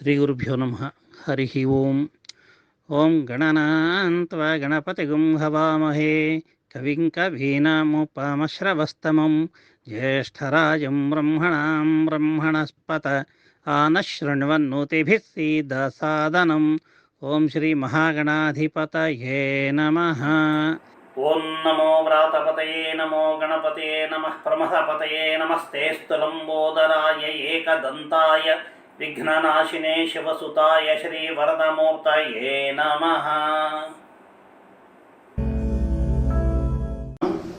శ్రీగురుభ్యో నమః. హరి ఓం. ఓం గణనాన్త్వా గణపతిగుం హవామహే కవిం కవీనాముపమశ్రవస్తమం జ్యేష్ఠరాజం బ్రహ్మణాం బ్రహ్మణస్పత ఆనశృణ్వన్నోతిభిः సీదసాదనం. ఓం శ్రీ మహాగణాధిపతయే నమః. ఓం నమో వ్రాతపతయే నమో గణపతయే నమః ప్రమథపతయే నమస్తేస్తు లంబోదరాయ ఏకదంతాయ విఘ్ననాశినే శివసుతాయ శ్రీ వరదమూర్తయే నమః.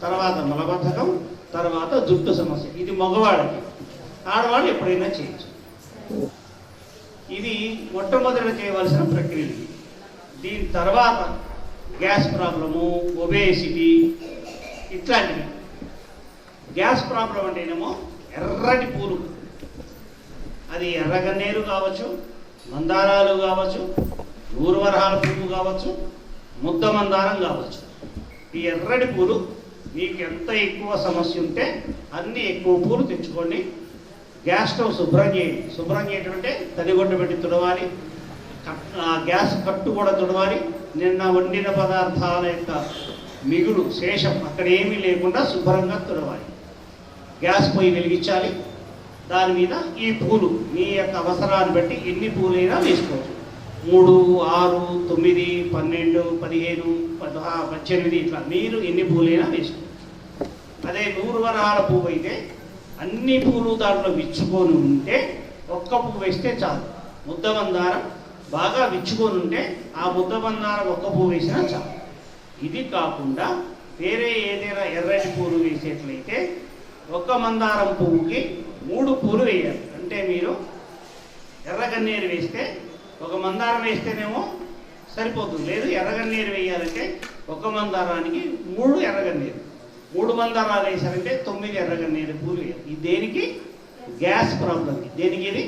తర్వాత మలబద్ధకం, తర్వాత జుట్టు సమస్య. ఇది మగవాళ్ళకి. ఆడవాళ్ళు ఎప్పుడైనా చేయొచ్చు. ఇది మొట్టమొదట చేయవలసిన ప్రక్రియ. దీని తర్వాత గ్యాస్ ప్రాబ్లము, ఒబేసిటీ ఇట్లాంటివి. గ్యాస్ ప్రాబ్లం అంటేనేమో ఎర్రటి పూలు, అది ఎర్రగన్నేరు కావచ్చు, మందారాలు కావచ్చు, ఊర్వరహాల పువ్వు కావచ్చు, ముద్ద మందారం కావచ్చు. ఈ ఎర్రటి పూలు మీకు ఎంత ఎక్కువ సమస్య ఉంటే అన్ని ఎక్కువ పూలు తెచ్చుకోండి. గ్యాస్ స్టవ్ శుభ్రం చేయండి. శుభ్రం చేయటం అంటే తడిగొడ్డ పెట్టి తుడవాలి. గ్యాస్ కట్టు కూడా తుడవాలి. నిన్న వండిన పదార్థాల యొక్క మిగులు శేషం అక్కడ ఏమీ లేకుండా శుభ్రంగా తుడవాలి. గ్యాస్ పొయ్యి వెలిగించాలి. దాని మీద ఈ పూలు మీ యొక్క అవసరాన్ని బట్టి ఎన్ని పూలైనా వేసుకోవచ్చు. 3, 6, 9, 12, 15, 18 ఇట్లా మీరు ఎన్ని పూలైనా వేసుకోవచ్చు. అదే 100 వరహాల పువ్వు అయితే అన్ని పూలు దాంట్లో విచ్చుకొని ఉంటే ఒక్క పువ్వు వేస్తే చాలు. ముద్ద మందారం బాగా విచ్చుకొని ఉంటే ఆ ముద్ద మందారం ఒక్క పువ్వు వేసినా చాలు. ఇది కాకుండా వేరే ఏదైనా ఎర్రటి పూలు వేసేట్లయితే ఒక్క మందారం పువ్వుకి 3 పూలు వేయాలి. అంటే మీరు ఎర్రగన్నేరు వేస్తే ఒక మందారం వేస్తేనేమో సరిపోతుంది. లేదు ఎర్రగన్నేరు వేయాలంటే ఒక మందారానికి 3 ఎర్రగన్నేరు, 3 మందారాలు వేసారంటే 9 ఎర్రగన్నేరు పూలు వేయాలి. ఇది దేనికి? గ్యాస్ ప్రాబ్లంకి. దేనికి ఇది?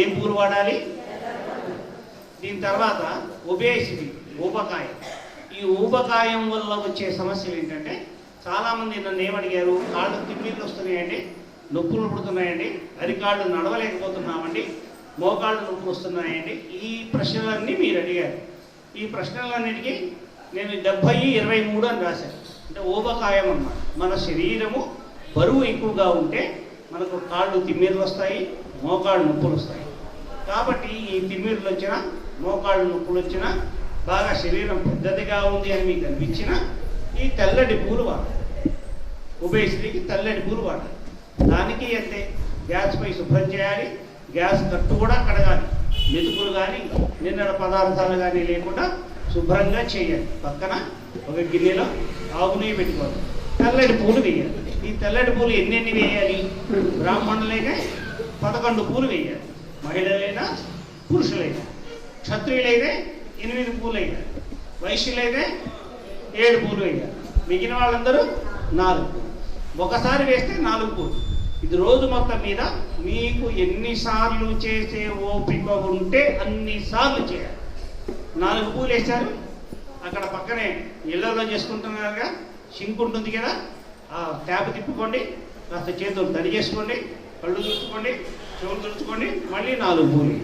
ఏం పూలు వాడాలి? దీని తర్వాత ఒబేసిటీ, ఊబకాయం. ఈ ఊబకాయం వల్ల వచ్చే సమస్యలు ఏంటంటే చాలామంది నన్ను ఏమడిగారు, కాళ్ళు తిమ్మిళ్ళు వస్తున్నాయండి, నొప్పులు పుడుతున్నాయండి, అరికాళ్ళు నడవలేకపోతున్నామండి, మోకాళ్ళు నొప్పులు వస్తున్నాయండి. ఈ ప్రశ్నలన్నీ మీరు అడిగారు. ఈ ప్రశ్నలన్నిటికీ నేను 70-23 అని రాశాను. అంటే ఊబకాయం అన్నమాట. మన శరీరము బరువు ఎక్కువగా ఉంటే మనకు కాళ్ళు తిమ్మిర్లు వస్తాయి, మోకాళ్ళు నొప్పులు వస్తాయి. కాబట్టి ఈ తిమ్మిర్లు వచ్చినా, మోకాళ్ళు నొప్పులు వచ్చినా, బాగా శరీరం పెద్దదిగా ఉంది అని మీకు అనిపించిన ఈ తెల్లటి పూలు వాడాలి. ఒబేసిటీకి తెల్లటి పూలు వాడాలి. దానికి అంతే, గ్యాస్ పై శుభ్రం చేయాలి. గ్యాస్ కట్టు కూడా కడగాలి. మెతుకులు కానీ నిన్నటి పదార్థాలు కానీ లేకుండా శుభ్రంగా చేయాలి. పక్కన ఒక గిన్నెలో ఆవు నెయ్యి పెట్టుకోవాలి. తెల్లటి పూలు వేయాలి. ఈ తెల్లటి పూలు ఎన్నెన్ని వేయాలి? బ్రాహ్మణులైనా 11 పూలు వేయాలి. మహిళలైనా పురుషులైనా. క్షత్రియులైతే 8 పూలు వేయాలి. వైశ్యులైతే 7 పూలు వేయాలి. మిగిలిన వాళ్ళందరూ 4 పూలు. ఒకసారి వేస్తే 4 పూలు. ఇది రోజు మొత్తం మీద మీకు ఎన్నిసార్లు చేసే ఓపిక ఉంటే అన్నిసార్లు చేయాలి. 4 పూలు వేశారు. అక్కడ పక్కనే ఇళ్లలో చేసుకుంటున్నారుగా సింక్ ఉంటుంది కదా, ఆ ట్యాప్ తిప్పుకోండి, కాస్త చేతులు తడి చేసుకోండి, కళ్ళు తుడుచుకోండి, చెవులు తుడుచుకోండి, మళ్ళీ 4 పూలు.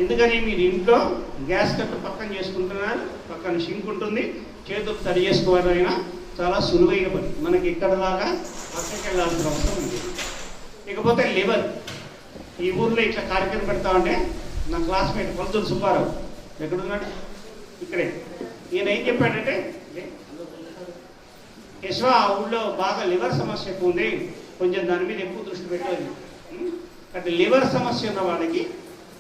ఎందుకని మీరు ఇంట్లో గ్యాస్ కట్టు పక్కన చేసుకుంటున్నారు, పక్కన సింక్ ఉంటుంది, చేతులు తడి చేసుకోవాలైనా చాలా సులువైన పని. మనకి ఇక్కడలాగా పక్కకి వెళ్ళాల్సిన అవసరం ఉంది. ఇకపోతే లివర్. ఈ ఊర్లో ఇట్లా కార్యక్రమం పెడతామంటే నా క్లాస్మేట్ కొలతూరు సుబ్బారావు ఎక్కడున్నాడు? ఇక్కడే. ఈయన ఏం చెప్పాడంటే, యశ్వ ఆ ఊళ్ళో బాగా లివర్ సమస్య ఎక్కువ ఉంది, కొంచెం దాని మీద ఎక్కువ దృష్టి పెట్టాలి. అంటే లివర్ సమస్య ఉన్న వాళ్ళకి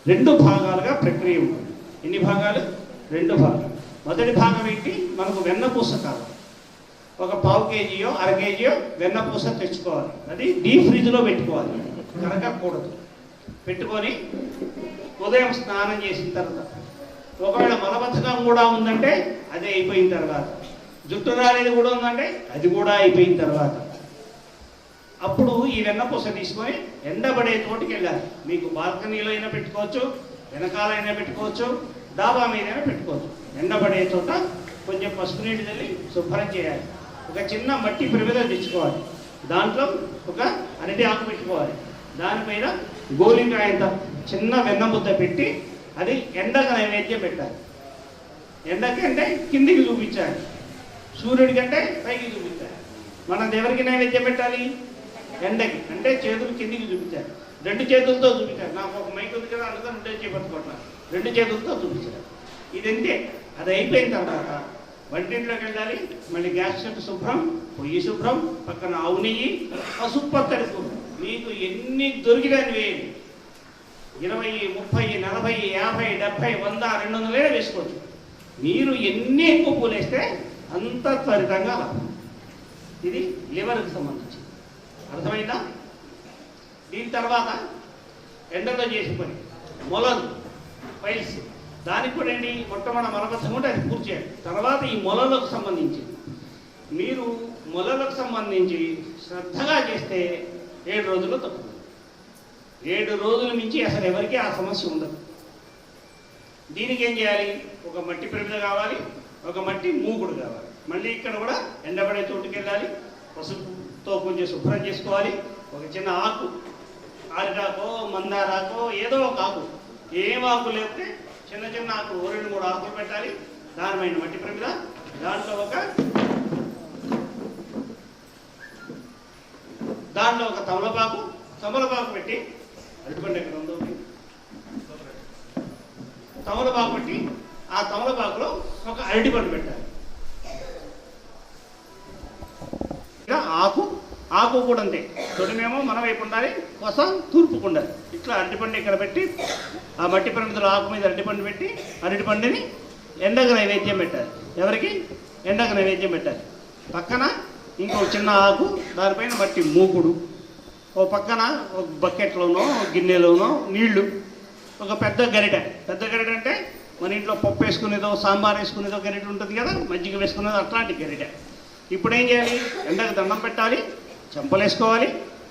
2 భాగాలుగా ప్రక్రియ ఉంటుంది. ఎన్ని భాగాలు? 2 భాగాలు. మొదటి భాగం ఏంటి? మనకు వెన్నపూస కావాలి. ఒక 1/2 కేజీయో 1/2 కేజీయో వెన్నపూస తెచ్చుకోవాలి. అది డీప్ ఫ్రిడ్జ్లో పెట్టుకోవాలి, కరగకూడదు. పెట్టుకొని ఉదయం స్నానం చేసిన తర్వాత, ఒకవేళ మలబద్ధకం కూడా ఉందంటే అది అయిపోయిన తర్వాత, జుట్టు రాలేదు కూడా ఉందంటే అది కూడా అయిపోయిన తర్వాత, అప్పుడు ఈ వెన్నపూస తీసుకొని ఎండబడే తోటికి వెళ్ళాలి. మీకు బాల్కనీలో అయినా పెట్టుకోవచ్చు, వెనకాలైనా పెట్టుకోవచ్చు, డాబా మీదైనా పెట్టుకోవచ్చు. ఎండబడే చోట కొంచెం పసుపు నీళ్ళు చల్లి శుభ్రం చేయాలి. ఒక చిన్న మట్టి ప్రమిద తెచ్చుకోవాలి. దాంట్లో ఒక అరటి ఆకు పెట్టుకోవాలి. దానిపైన గోలికాయంత చిన్న వెన్నముద్ద పెట్టి అది ఎండకు నైవేద్యం పెట్టాలి. ఎండకి అంటే కిందికి చూపించాలి, సూర్యుడి కంటే పైకి చూపించాలి. మనం ఎవరికి నైవేద్యం పెట్టాలి? ఎండకి, అంటే చేతులు కిందికి చూపించాలి. 2 చేతులతో చూపించాలి. నాకు ఒక మైక్ ఉంది కదా, అందుకని 2 చేపట్టుకోవట్లేదు. 2 చేతులతో చూపించాలి. ఇది అంతే. అది అయిపోయిన తర్వాత వంటింట్లోకి వెళ్ళాలి. మళ్ళీ గ్యాస్ చెట్టు శుభ్రం, పొయ్యి శుభ్రం, పక్కన ఆవు నెయ్యి, పసుపు పచ్చడి కూర. మీకు ఎన్ని దొరికినా వేయండి. 20, 30, 40, 50, 70, 100, 200 వేసుకోవచ్చు. మీరు ఎన్ని ఎక్కువ పూలు వేస్తే అంత త్వరితంగా లాభం. ఇది లివర్కి సంబంధించి. అర్థమైందా? దీని తర్వాత ఎండలో చేసి పని మొలలు, ఫైల్స్, దానికి కూడా ఏంటి, మొట్టమొదటి మలబద్ధం ఉంటే అది పూర్తి చేయాలి. తర్వాత ఈ మొలలకు సంబంధించి మీరు మొలలకు సంబంధించి శ్రద్ధగా చేస్తే 7 రోజుల్లో తప్పుతుంది. 7 రోజుల మించి అసలు ఎవరికి ఆ సమస్య ఉండదు. దీనికి ఏం చేయాలి? ఒక మట్టి ప్రమిద కావాలి, ఒక మట్టి మూకుడు కావాలి. మళ్ళీ ఇక్కడ కూడా ఎండబడే చోటుకి వెళ్ళాలి, పసుపుతో కొంచెం శుభ్రం చేసుకోవాలి. ఒక చిన్న ఆకు, ఆరికాకో మందారాకో ఏదో ఒక ఆకు, ఏం ఆకు లేకపోతే చిన్న చిన్న ఆకు 2-3 ఆకులు పెట్టాలి. దానిపైన మట్టి ప్రమిద, దాంట్లో ఒక తమలపాకు పెట్టి, అరటిపండు ఎక్కడ ఉందో తమలపాకు పెట్టి ఆ తమలపాకులో ఒక అరటిపండు పెట్టాలి. ఆకు కూడా అంతే. తొడిమేమో మన వైపు ఉండాలి, కోసం తూర్పుకు ఉండాలి. ఇట్లా అరటిపండు ఇక్కడ పెట్టి ఆ మట్టి ప్రమిదలో ఆకు మీద అరటిపండు పెట్టి అరటిపండుని ఎండకు నైవేద్యం పెట్టాలి. ఎవరికి? ఎండకు నైవేద్యం పెట్టాలి. పక్కన ఇంకో చిన్న ఆకు, దానిపైన మట్టి మూకుడు, ఓ పక్కన ఒక బకెట్లోనో గిన్నెలోనో నీళ్లు, ఒక పెద్ద గరిట అంటే మన ఇంట్లో పప్పు వేసుకునేదో సాంబార్ వేసుకునేదో గరిట ఉంటుంది కదా, మజ్జిగ వేసుకునేదో అట్లాంటి గరిట. ఇప్పుడు ఏం చేయాలి? ఎండకు దండం పెట్టాలి, చెంపలు వేసుకోవాలి,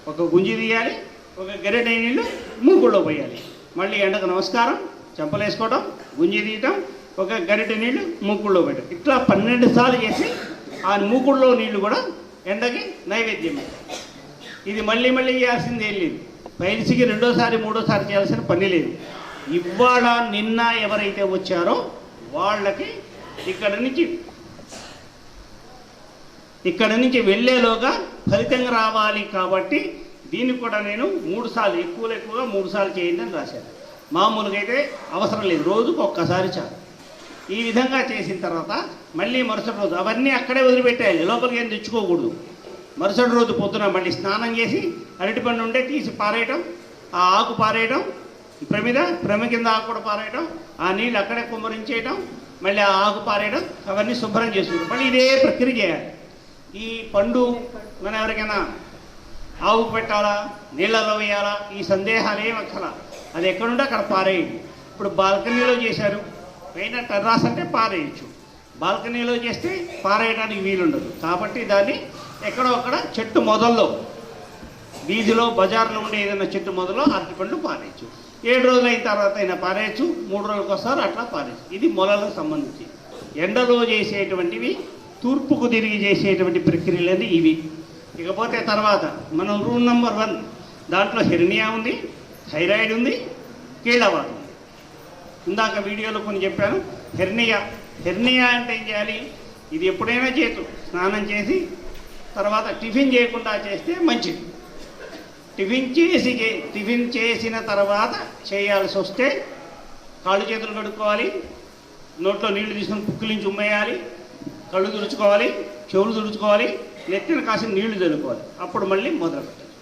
ఒక గుంజి తీయాలి, ఒక గరిట నీళ్ళు మూకుడులో పోయాలి. మళ్ళీ ఎండకు నమస్కారం, చెంపలు వేసుకోవడం, గుంజి తీయటం, ఒక గరిట నీళ్లు మూకుడులో పెట్టడం. ఇట్లా 12 సార్లు చేసి ఆ మూకుడులో నీళ్లు కూడా ఎండకి నైవేద్యం. ఇది మళ్ళీ చేయాల్సింది ఏం లేదు. పైల్స్కి 2వ సారి 3వ సారి చేయాల్సిన పని లేదు. ఇవాళ నిన్న ఎవరైతే వచ్చారో వాళ్ళకి ఇక్కడ నుంచి వెళ్ళేలోగా ఫలితంగా రావాలి. కాబట్టి దీన్ని కూడా నేను 3 సార్లు, ఎక్కువగా 3 సార్లు చేయండి అని రాశాను. మామూలుగా అయితే అవసరం లేదు, రోజుకు ఒక్కసారి చాలు. ఈ విధంగా చేసిన తర్వాత మళ్ళీ మరుసటి రోజు అవన్నీ అక్కడే వదిలిపెట్టేయాలి, లోపలికి ఏం తెచ్చుకోకూడదు. మరుసటి రోజు పొద్దున మళ్ళీ స్నానం చేసి అరటిపండు ఉంటే తీసి పారేయటం, ఆ ఆకు పారేయటం, ప్రమ కింద ఆకు కూడా పారేయటం, ఆ నీళ్ళు అక్కడే కుమ్మరించేయటం, మళ్ళీ ఆ ఆకు పారేయడం, అవన్నీ శుభ్రం చేసుకుంటాం. మళ్ళీ ఇదే ప్రక్రియ చేయాలి. ఈ పండు మనం ఎవరికైనా ఆవుకు పెట్టాలా, నీళ్ళలో వేయాలా, ఈ సందేహాలు ఏం అక్కల. అది ఎక్కడుంటే అక్కడ పారేయండి. ఇప్పుడు బాల్కనీలో చేశారు, పైన టెర్రాస్ అంటే పారేయచ్చు. బాల్కనీలో చేస్తే పారేయడానికి వీలుండదు. కాబట్టి దాన్ని ఎక్కడో అక్కడ చెట్టు మొదల్లో, వీధిలో బజార్లో ఉండే ఏదైనా చెట్టు మొదలో అరటిపండు పారేయచ్చు. 7 రోజులు అయిన తర్వాత అయినా పారేయచ్చు, 3 రోజులకు ఒకసారి అట్లా పారేయచ్చు. ఇది మొలలకు సంబంధించి. ఎండలో చేసేటువంటివి, తూర్పుకు తిరిగి చేసేటువంటి ప్రక్రియలు ఇవి. ఇకపోతే తర్వాత మనం రూల్ నెంబర్ 1 దాంట్లో హెర్నియా ఉంది, థైరాయిడ్ ఉంది, కీళ్ళవాతం ఉంది. ఇందాక వీడియోలో కొన్ని చెప్పాను. హెర్నియా అంటే ఏం చేయాలి? ఇది ఎప్పుడైనా స్నానం చేసి తర్వాత టిఫిన్ చేయకుండా చేస్తే మంచిది. టిఫిన్ చేసిన తర్వాత చేయాల్సి వస్తే కాళ్ళు చేతులు కడుక్కోవాలి, నోట్లో నీళ్లు తీసుకొని పుక్కిలించి ఉమ్మేయాలి, కళ్ళు తుడుచుకోవాలి, చెవులు తుడుచుకోవాలి, నెత్తిన కాసిన నీళ్లు చల్లుకోవాలి. అప్పుడు మళ్ళీ మొదలు పెట్టాలి.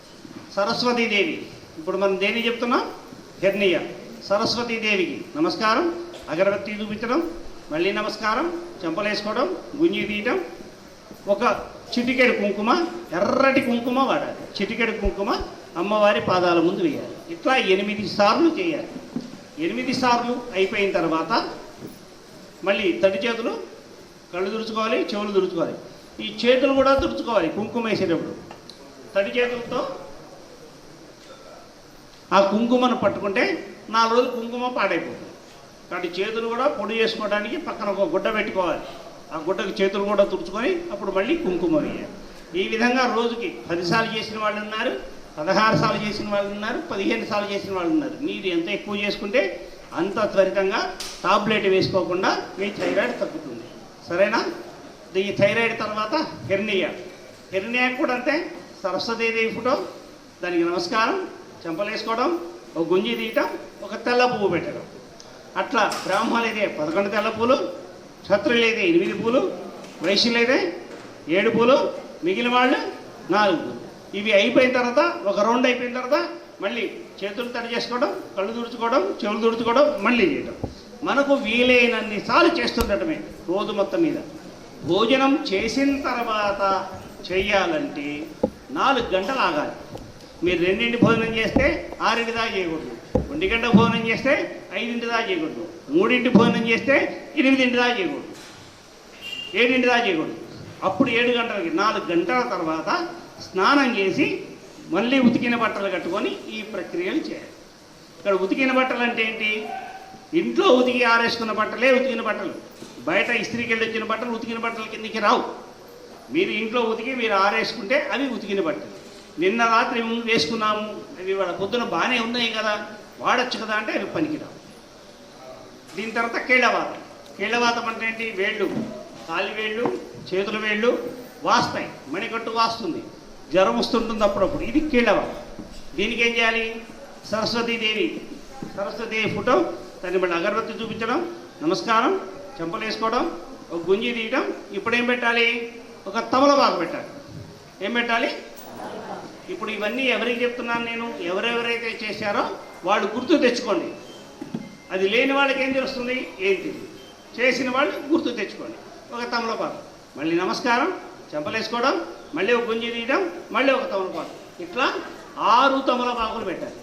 సరస్వతీదేవి, ఇప్పుడు మనం దేని చెప్తున్నాం? హెర్నియా. సరస్వతీదేవికి నమస్కారం, అగరబత్తి చూపించడం, మళ్ళీ నమస్కారం, చెంపలు వేసుకోవడం, గుంజి తీయటం, ఒక చిటికెడు కుంకుమ, ఎర్రటి కుంకుమ వాడాలి. చిటికెడు కుంకుమ అమ్మవారి పాదాల ముందు వేయాలి. ఇట్లా 8 సార్లు చేయాలి. 8 సార్లు అయిపోయిన తర్వాత మళ్ళీ తడి చేతులు, కళ్ళు తుడుచుకోవాలి, చెవులు తుడుచుకోవాలి. ఈ చేతులు కూడా తుడుచుకోవాలి. కుంకుమ వేసేటప్పుడు తడి చేతులతో ఆ కుంకుమను పట్టుకుంటే 4 రోజులు కుంకుమ పాడైపోతుంది. కాబట్టి చేతులు కూడా పొడి చేసుకోవడానికి పక్కన ఒక గుడ్డ పెట్టుకోవాలి. ఆ గుడ్డకు చేతులు కూడా తుడుచుకొని అప్పుడు మళ్ళీ కుంకుమ వేయాలి. ఈ విధంగా రోజుకి 10 సార్లు చేసిన వాళ్ళు ఉన్నారు, 16 సార్లు చేసిన వాళ్ళు ఉన్నారు, 15 సార్లు చేసిన వాళ్ళు ఉన్నారు. మీరు ఎంత ఎక్కువ చేసుకుంటే అంత త్వరితంగా టాబ్లెట్ వేసుకోకుండా మీ థైరాయిడ్ తగ్గుతుంది. సరేనా? ఈ థైరాయిడ్ తర్వాత హెర్నియా కూడా అంతే. సరస్వతీదేవి ఫోటో, దానికి నమస్కారం, చెంపలేసుకోవడం, ఒక గుంజి తీయటం, ఒక తెల్ల పువ్వు పెట్టడం. అట్లా బ్రాహ్మణులైతే 11 తెల్ల పూలు, క్షత్రులైతే 8 పూలు, వైశ్యులైతే 7 పూలు, మిగిలిన వాళ్ళు 4 పూలు. ఇవి అయిపోయిన తర్వాత ఒక రౌండ్ అయిపోయిన తర్వాత మళ్ళీ చేతులు తడి చేసుకోవడం, కళ్ళు తుడుచుకోవడం, చెవులు తుడుచుకోవడం, మళ్ళీ చేయడం. మనకు వీలైనన్ని సార్లు చేస్తుండటమే రోజు మొత్తం మీద. భోజనం చేసిన తర్వాత చెయ్యాలంటే 4 గంటలు ఆగాలి. మీరు 2 భోజనం చేస్తే 6 దాకా చేయకూడదు, 1 గంట భోజనం చేస్తే 5 దాకా చేయకూడదు, 3 భోజనం చేస్తే 8 దాకా చేయకూడదు, 7 దాకా చేయకూడదు. అప్పుడు 7 గంటలకి 4 గంటల తర్వాత స్నానం చేసి మళ్ళీ ఉతికిన బట్టలు కట్టుకొని ఈ ప్రక్రియలు చేయాలి. ఇక్కడ ఉతికిన బట్టలు అంటే ఏంటి? ఇంట్లో ఉతికి ఆరేసుకున్న బట్టలే ఉతికిన బట్టలు. బయట ఇస్త్రీకి వెళ్ళి వచ్చిన బట్టలు ఉతికిన బట్టల కిందకి రావు. మీరు ఇంట్లో ఉతికి మీరు ఆరేసుకుంటే అవి ఉతికిన బట్టలు. నిన్న రాత్రి వేసుకున్నాము, అవి వాళ్ళ పొద్దున బాగానే ఉన్నాయి కదా, వాడచ్చు కదా అంటే అవి పనికిరావు. దీని తర్వాత కీళ్ళవాతం అంటే ఏంటి? వేళ్ళు, కాలి వేళ్ళు, చేతుల వేళ్ళు వాస్తాయి, మణికట్టు వాస్తుంది, జ్వరం వస్తుంటుంది అప్పుడప్పుడు. ఇది కీళ్ళవాతం. దీనికి ఏం చేయాలి? సరస్వతీదేవి ఫోటో, దాన్ని మళ్ళీ అగరబత్తి చూపించడం, నమస్కారం, చెంపలు వేసుకోవడం, ఒక గుంజి తీయటం. ఇప్పుడు ఏం పెట్టాలి? ఒక తమలపాకు పెట్టాలి. ఏం పెట్టాలి? ఇప్పుడు ఇవన్నీ ఎవరికి చెప్తున్నాను నేను? ఎవరెవరైతే చేశారో వాళ్ళు గుర్తు తెచ్చుకోండి. అది లేని వాళ్ళకి ఏం తెలుస్తుంది? ఏం తెలియదు. చేసిన వాళ్ళు గుర్తు తెచ్చుకోండి. ఒక తమలపాకు, మళ్ళీ నమస్కారం, చెంపలు వేసుకోవడం, మళ్ళీ ఒక గుంజి తీయడం, మళ్ళీ ఒక తమలపాకు. ఇట్లా 6 తమలపాకులు పెట్టాలి.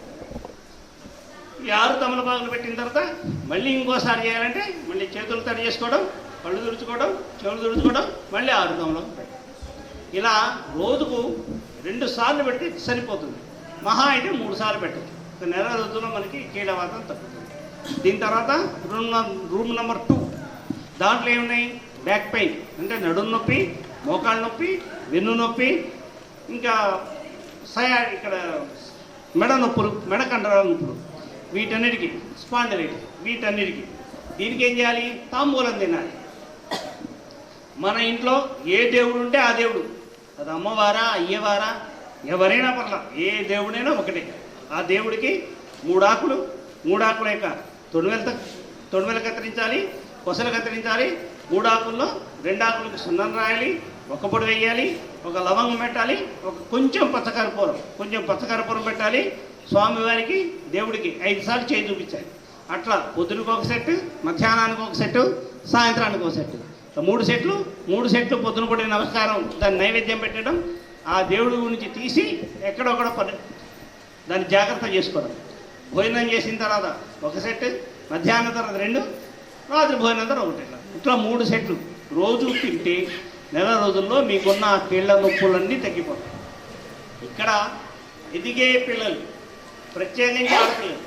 ఈ 6 తమలపాకులు పెట్టిన తర్వాత మళ్ళీ ఇంకోసారి చేయాలంటే మళ్ళీ చేతులు తడి చేసుకోవడం, కళ్ళు తుడుచుకోవడం, చెవులు తుడుచుకోవడం, మళ్ళీ 6 తమలపాకులు పెట్టాలి. ఇలా రోజుకు 2 సార్లు పెడితే సరిపోతుంది. మహా అయితే 3 సార్లు పెట్టచ్చు. ఒక నెల రోజుల్లో మనకి కీళ్ళవాతం తగ్గుతుంది. దీని తర్వాత రూమ్ నెంబర్ 2, దాంట్లో ఏమున్నాయి? బ్యాక్ పెయిన్ అంటే నడుము నొప్పి, మోకాళ్ళ నొప్పి, వెన్ను నొప్పి, ఇంకా ఇక్కడ మెడ నొప్పులు, మెడ కండరాల నొప్పులు, వీటన్నిటికీ స్పాండిలైటిస్, వీటన్నిటికీ. దీనికి ఏం చేయాలి? తాంబూలం తినాలి. మన ఇంట్లో ఏ దేవుడు ఉంటే ఆ దేవుడు, అది అమ్మవారా, అయ్యవారా, ఎవరైనా పర్లా, ఏ దేవుడైనా ఒకటే. ఆ దేవుడికి 3 ఆకుల యొక్క తొడిమెలు కత్తిరించాలి, కొసలు కత్తిరించాలి. 3 ఆకుల్లో 2 ఆకులకు సున్నం రాయాలి, ఒక పొడి వేయాలి, ఒక లవంగం పెట్టాలి, కొంచెం పచ్చకర్పూరం పెట్టాలి. స్వామివారికి, దేవుడికి 5 సార్లు చేయి చూపించాలి. అట్లా పొద్దునకు ఒక సెట్, మధ్యాహ్నానికి ఒక సెట్, సాయంత్రానికి ఒక సెట్. 3 సెట్లు పొద్దున పడిన నమస్కారం, దాన్ని నైవేద్యం పెట్టడం, ఆ దేవుడి గురించి తీసి ఎక్కడొక్కడ దాన్ని జాగ్రత్త చేసుకోవడం. భోజనం చేసిన తర్వాత ఒక సెట్, మధ్యాహ్నం తర్వాత 2, రాత్రి భోజనం తర్వాత 1. ఇట్లా 3 సెట్లు రోజు తింటే నెల రోజుల్లో మీకున్న కీళ్ళ నొప్పులన్నీ తగ్గిపోతాయి. ఇక్కడ ఎదిగే పిల్లలు, ప్రత్యేకించి ఆడపిల్లలు,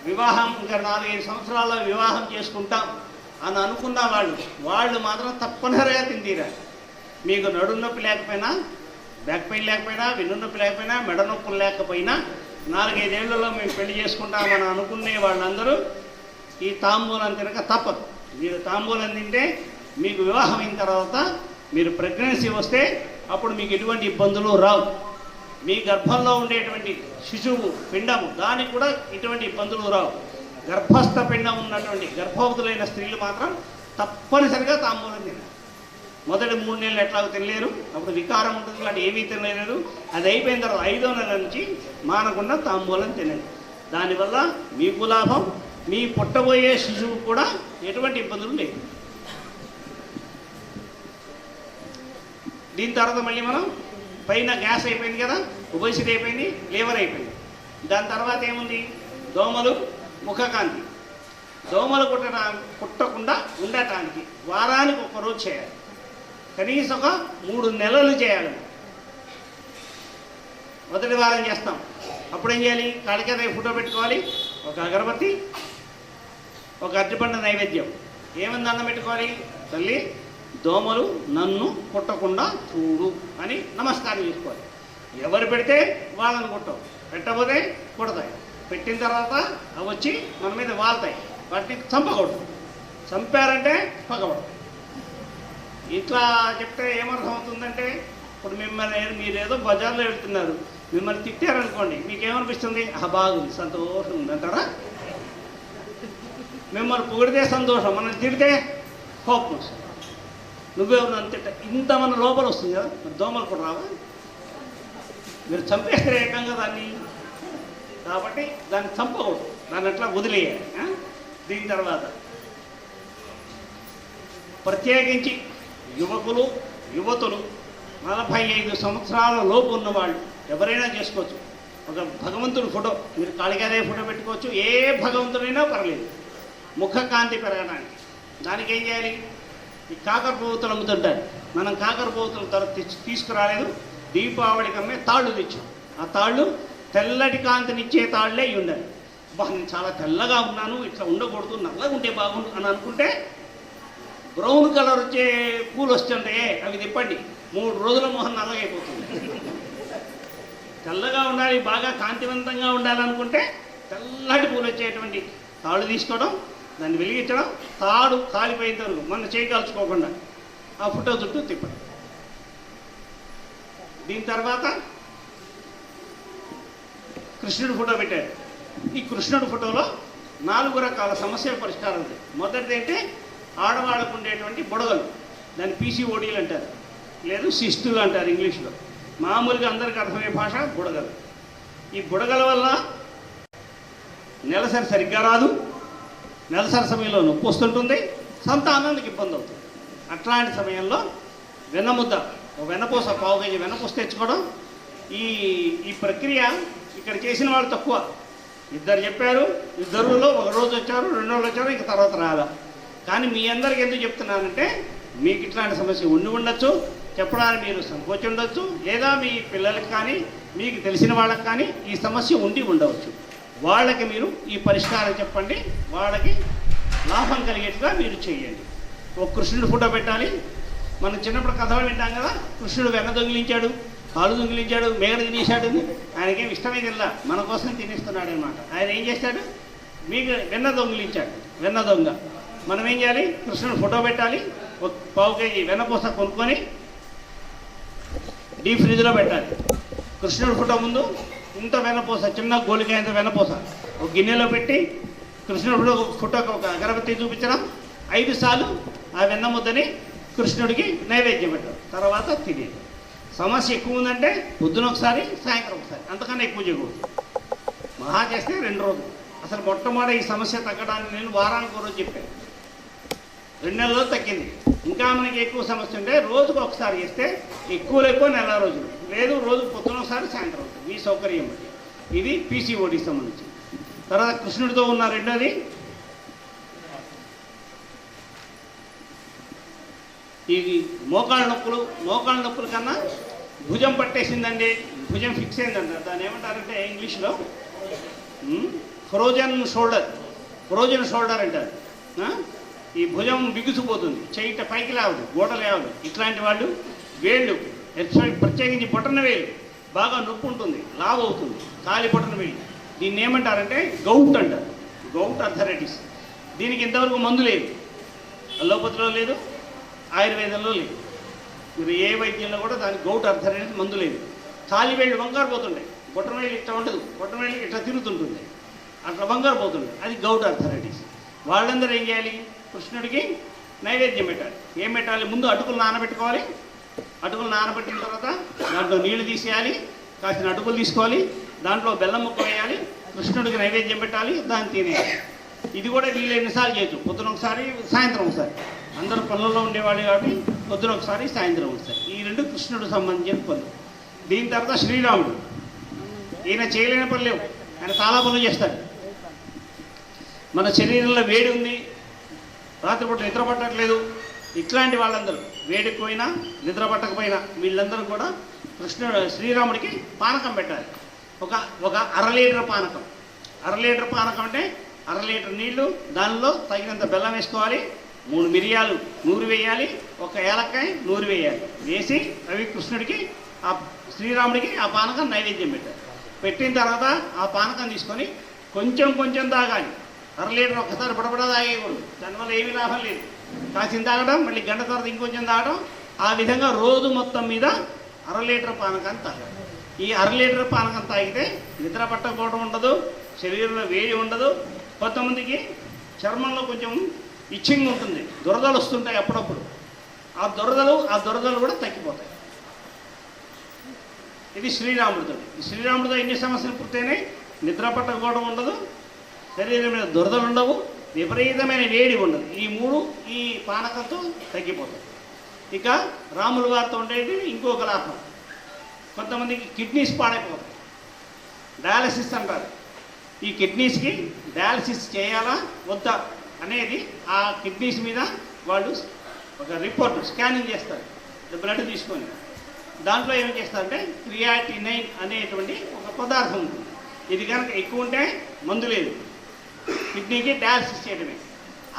వివాహం ఇంకా 4-5 సంవత్సరాల్లో వివాహం చేసుకుంటాం అని అనుకున్న వాళ్ళు మాత్రం తప్పనిసరిగా తిందీరాలి. మీకు నడుము నొప్పి లేకపోయినా, బ్యాక్ పెయిన్ లేకపోయినా, వెన్ను నొప్పి లేకపోయినా, మెడ నొప్పులు లేకపోయినా, 4-5 ఏళ్లలో మేము పెళ్లి చేసుకుంటామని అనుకునే వాళ్ళందరూ ఈ తాంబూలం తినక తప్పదు. మీరు తాంబూలం తింటే మీకు వివాహం అయిన తర్వాత మీరు ప్రెగ్నెన్సీ వస్తే అప్పుడు మీకు ఎటువంటి ఇబ్బందులు రావు. మీ గర్భంలో ఉండేటువంటి శిశువు పిండము, దానికి కూడా ఎటువంటి ఇబ్బందులు రావు. గర్భస్థ పిండం ఉన్నటువంటి గర్భవతులైన స్త్రీలు మాత్రం తప్పనిసరిగా తాంబూలం తినాలి. మొదటి 3 నెలలు ఎట్లాగో తినలేరు, అప్పుడు వికారం ఉంటుంది, ఇలాంటి ఏమీ తినలేరు. అది అయిపోయిన తర్వాత 5వ నెల నుంచి మానకుండా తాంబూలం తినండి. దానివల్ల మీకు లాభం, మీ పుట్టబోయే శిశువు కూడా ఎటువంటి ఇబ్బందులు లేవు. దీని తర్వాత మళ్ళీ మనం పైన గ్యాస్ అయిపోయింది కదా, ఒబేసిటీ అయిపోయింది, లివర్ అయిపోయింది. దాని తర్వాత ఏముంది? దోమలు, ముఖకాంతి. దోమలు కుట్టకుండా ఉండటానికి వారానికి 1 రోజు చేయాలి. కనీసం ఒక 3 నెలలు చేయాలి. మొదటి వారం చేస్తాం, అప్పుడు ఏం చేయాలి? కాళికేద ఫోటో పెట్టుకోవాలి, ఒక అగరబత్తి, ఒక అరటిపండు నైవేద్యం. ఏమని దండం పెట్టుకోవాలి? తల్లి, దోమలు నన్ను కుట్టకుండా చూడు అని నమస్కారం చేసుకోవాలి. ఎవరు పెడితే వాళ్ళని కొట్టవు, పెట్టకపోతే కొడతాయి. పెట్టిన తర్వాత అవి వచ్చి మన మీద వాళ్తాయి, వాటిని చంపకూడదు. చంపారంటే పగబడదు. ఇట్లా చెప్తే ఏమర్థం అవుతుందంటే, ఇప్పుడు మిమ్మల్ని మీరేదో బజార్లో వెళ్తున్నారు, మిమ్మల్ని తిట్టారనుకోండి, మీకేమనిపిస్తుంది? బాగుంది, సంతోషం ఉంది అంటారా? మిమ్మల్ని పొగిడితే సంతోషం, మనం తిడితే కోపం వస్తుంది. నువ్వెవరు నన్ను తిట్ట, ఇంత మన లోపల వస్తుంది కదా. మరి దోమలు కూడా రావా? మీరు చంపేస్తారు ఏకంగా దాన్ని. కాబట్టి దాన్ని చంపకూడదు, దాన్ని అట్లా వదిలేయాలి. దీని తర్వాత ప్రత్యేకించి యువకులు, యువతులు, 45 సంవత్సరాల లోపు ఉన్నవాళ్ళు ఎవరైనా చేసుకోవచ్చు. ఒక భగవంతుడి ఫోటో, మీరు కాళికాదే ఫోటో పెట్టుకోవచ్చు, ఏ భగవంతుడైనా పర్లేదు. ముఖ కాంతి పెరగడానికి దానికి ఏం చేయాలి? ఈ కాకర పువ్వుతులు అమ్ముతుంటారు. మనం కాకర పువ్వుతులు తీసుకురాలేదు, దీపావళికి అమ్మే తాళ్ళు తెచ్చాం. ఆ తాళ్ళు తెల్లటి కాంతినిచ్చే తాళ్ళే ఇవి ఉండాలి. నేను చాలా తెల్లగా ఉన్నాను, ఇట్లా ఉండకూడదు, నల్లగా ఉంటే బాగుండు అని అనుకుంటే బ్రౌన్ కలర్ వచ్చే పూలు వస్తుంటాయే, అవి తిప్పండి, 3 రోజుల మొహం నల్లగైపోతుంది. తెల్లగా ఉండాలి, బాగా కాంతివంతంగా ఉండాలనుకుంటే తెల్లటి పూలు వచ్చేటువంటి తాళ్ళు తీసుకోవడం, దాన్ని వెలిగించడం, తాడు కాలిపోయిన వరకు మన చేయి కాల్చుకోకుండా ఆ ఫోటో చుట్టూ తిప్పడం. దీని తర్వాత కృష్ణుడి ఫోటో పెట్టారు. ఈ కృష్ణుడి ఫోటోలో 4 రకాల సమస్యల పరిష్కారం ఉంది. మొదటిది ఏంటి? ఆడవాళ్ళకు ఉండేటువంటి బుడగలు, దాన్ని పీసీఓడీలు అంటారు, లేదు సిస్టులు అంటారు ఇంగ్లీష్లో. మామూలుగా అందరికీ అర్థమయ్యే భాష బుడగలు. ఈ బుడగల వల్ల నెలసరి సరిగ్గా రాదు, నెలసరి సమయంలో నొప్పి వస్తుంటుంది, సంతానానికి ఇబ్బంది అవుతుంది. అట్లాంటి సమయంలో వెన్నముద్ద, వెన్నపూస, 1/4 కేజీ వెన్నపూస తెచ్చుకోవడం. ఈ ప్రక్రియ ఇక్కడ చేసిన వాళ్ళు తక్కువ. 2 చెప్పారు, 2లో 1 రోజు వచ్చారు, 2 రోజులు వచ్చారు, ఇంక తర్వాత రాలా. కానీ మీ అందరికి ఎందుకు చెప్తున్నానంటే, మీకు ఇట్లాంటి సమస్య ఉండొచ్చు, చెప్పడానికి మీరు సంకోచం ఉండొచ్చు, లేదా మీ పిల్లలకి కానీ మీకు తెలిసిన వాళ్ళకి కానీ ఈ సమస్య ఉండవచ్చు. వాళ్ళకి మీరు ఈ పరిష్కారం చెప్పండి, వాళ్ళకి లాభం కలిగేట్టుగా మీరు చేయండి. ఒక కృష్ణుడు ఫోటో పెట్టాలి. మనం చిన్నప్పుడు కథలు వింటాం కదా, కృష్ణుడు వెన్న దొంగిలించాడు, కాలు దొంగిలించాడు, మేగడ తినేశాడు. ఆయనకేం ఇష్టమే తినలా, మన కోసం తినేస్తున్నాడు అనమాట. ఆయన ఏం చేశాడు? మీకు వెన్న దొంగిలించాడు, వెన్న దొంగ. మనం ఏం చేయాలి? కృష్ణుడు ఫోటో పెట్టాలి, ఒక 1/4 కేజీ వెన్నపూస కొనుక్కొని డీప్ ఫ్రిడ్జ్లో పెట్టాలి. కృష్ణుడి ఫోటో ముందు ఇంత వెన్నపూస, చిన్న గోలికాయంత వెన్నపూస ఒక గిన్నెలో పెట్టి కృష్ణుడు ఫోటోకి ఒక అగరబత్తి చూపించడం, 5 సార్లు ఆ వెన్న ముద్దని కృష్ణుడికి నైవేద్యం పెట్టడం, తర్వాత తినేది. సమస్య ఎక్కువ ఉందంటే పొద్దున ఒకసారి, సాయంత్రం ఒకసారి, అంతకన్నా ఎక్కువ చేయకూడదు. మహా చేస్తే 2 రోజులు. అసలు మొట్టమొదటి ఈ సమస్య తగ్గడానికి నేను వారానికి 1 రోజు చెప్పాను, 2 నెలల్లో తగ్గింది. ఇంకా మనకి ఎక్కువ సమస్య ఉంటే రోజుకు ఒకసారి చేస్తే ఎక్కువ నెల రోజులు, లేదు రోజు పొద్దున ఒకసారి, సాయంత్రం ఒకసారి, మీ సౌకర్యం బట్టి. ఇది పీసీఓడికి సంబంధించి. తర్వాత కృష్ణుడితో ఉన్న రెండోది ఈ మోకాళ్ళ నొప్పుల కన్నా భుజం పట్టేసిందండి, భుజం ఫిక్స్ అయిందంట. దాన్ని ఏమంటారంటే ఇంగ్లీష్లో ఫ్రోజన్ షోల్డర్ అంటారు. ఈ భుజం బిగుసిపోతుంది, చెయ్యిట పైకి లేవదు, గోడ లేవదు. ఇట్లాంటి వాళ్ళు వేళ్ళు, ప్రత్యేకించి బొటన వేలు బాగా నొప్పి ఉంటుంది, లావ్ అవుతుంది, కాలి బొటన వేలు. దీన్ని ఏమంటారంటే గౌట్ అంటారు, గౌట్ అర్థరైటిస్. దీనికి ఇంతవరకు మందు లేదు, అల్లోపతిలో లేదు, ఆయుర్వేదంలో లేదు, మీరు ఏ వైద్యంలో కూడా దానికి గౌట్ అర్థరైటిస్ మందు లేదు. కాలి వేళ్ళు వంగారు పోతుంటాయి, బొటన వేలు ఇట్లా ఉండదు, బొటన వేలు ఇట్లా తిరుగుతుంటుంది, అట్లా వంగారు పోతుంది, అది గౌట్ అర్థరైటిస్. వాళ్ళందరూ ఏం చేయాలి? కృష్ణుడికి నైవేద్యం పెట్టాలి. ఏం పెట్టాలి? ముందు అటుకులు నానబెట్టుకోవాలి. అటుకులు నానబెట్టిన తర్వాత దాంట్లో నీళ్లు తీసేయాలి, కాసిన అటుకులు తీసుకోవాలి, దాంట్లో బెల్లం ముక్క వేయాలి, కృష్ణుడికి నైవేద్యం పెట్టాలి, దాన్ని తినేయాలి. ఇది కూడా వీళ్ళు ఎన్నిసార్లు చేయొచ్చు, పొద్దున ఒకసారి, సాయంత్రం ఒకసారి. అందరూ పనులలో ఉండేవాళ్ళు కాబట్టి పొద్దున ఒకసారి, సాయంత్రం ఒకసారి. ఈ 2 కృష్ణుడికి సంబంధించిన పనులు. దీని తర్వాత శ్రీరాముడు, ఈయన చేయలేని పనులు లేవు, ఆయన చాలా పనులు చేస్తాడు. మన శరీరంలో వేడి ఉంది, రాత్రిపూట నిద్ర పట్టట్లేదు, ఇట్లాంటి వాళ్ళందరూ వేడిపోయినా నిద్ర పట్టకపోయినా వీళ్ళందరూ కూడా శ్రీరాముడికి పానకం పెట్టాలి. ఒక 1/2 లీటర్ పానకం. 1/2 లీటర్ పానకం అంటే 1/2 లీటర్ నీళ్లు, దానిలో తగినంత బెల్లం వేసుకోవాలి, 3 మిరియాలు నూరు వేయాలి, 1 ఏలక్కాయ నూరు వేయాలి. వేసి అవి కృష్ణుడికి ఆ శ్రీరాముడికి ఆ పానకం నైవేద్యం పెట్టారు. పెట్టిన తర్వాత ఆ పానకం తీసుకొని కొంచెం కొంచెం తాగాలి. 1/2 లీటర్ ఒక్కసారి బుడబుడ తాగేయకూడదు, దానివల్ల ఏమీ లాభం లేదు. కాసిన తాగడం, మళ్ళీ గంట తర్వాత ఇంకొంచెం తాగడం, ఆ విధంగా రోజు మొత్తం మీద 1/2 లీటర్ పానకాన్ని తాగాలి. ఈ 1/2 లీటర్ పానకం తాగితే నిద్ర పట్టకపోవడం ఉండదు, శరీరంలో వేడి ఉండదు. కొంతమందికి చర్మంలో కొంచెం ఇచ్చింగ్ ఉంటుంది, దురదలు వస్తుంటాయి అప్పుడప్పుడు. ఆ దురదలు కూడా తగ్గిపోతాయి. ఇది శ్రీరాముడితో. ఈ శ్రీరాముడితో ఎన్ని సమస్యలు పూర్తయినాయి? నిద్ర పట్టకపోవడం ఉండదు, శరీరం మీద దురదలు ఉండవు, విపరీతమైన వేడి ఉండదు. ఈ 3 ఈ పానకంతో తగ్గిపోతాయి. ఇక రాముల వారితో ఉండేది ఇంకొక లాభం. కొంతమందికి కిడ్నీస్ పాడైపోతాయి, డయాలసిస్ అంటారు. ఈ కిడ్నీస్కి డయాలసిస్ చేయాలా వద్దా అనేది ఆ కిడ్నీస్ మీద వాళ్ళు ఒక రిపోర్ట్ స్కానింగ్ చేస్తారు, బ్లడ్ తీసుకొని. దాంట్లో ఏం చేస్తారంటే క్రియాటినైన్ అనేటువంటి ఒక పదార్థం ఉంటుంది. ఇది కనుక ఎక్కువ ఉంటే మందు లేదు, కిడ్నీకి డయాలసిస్ చేయడమే.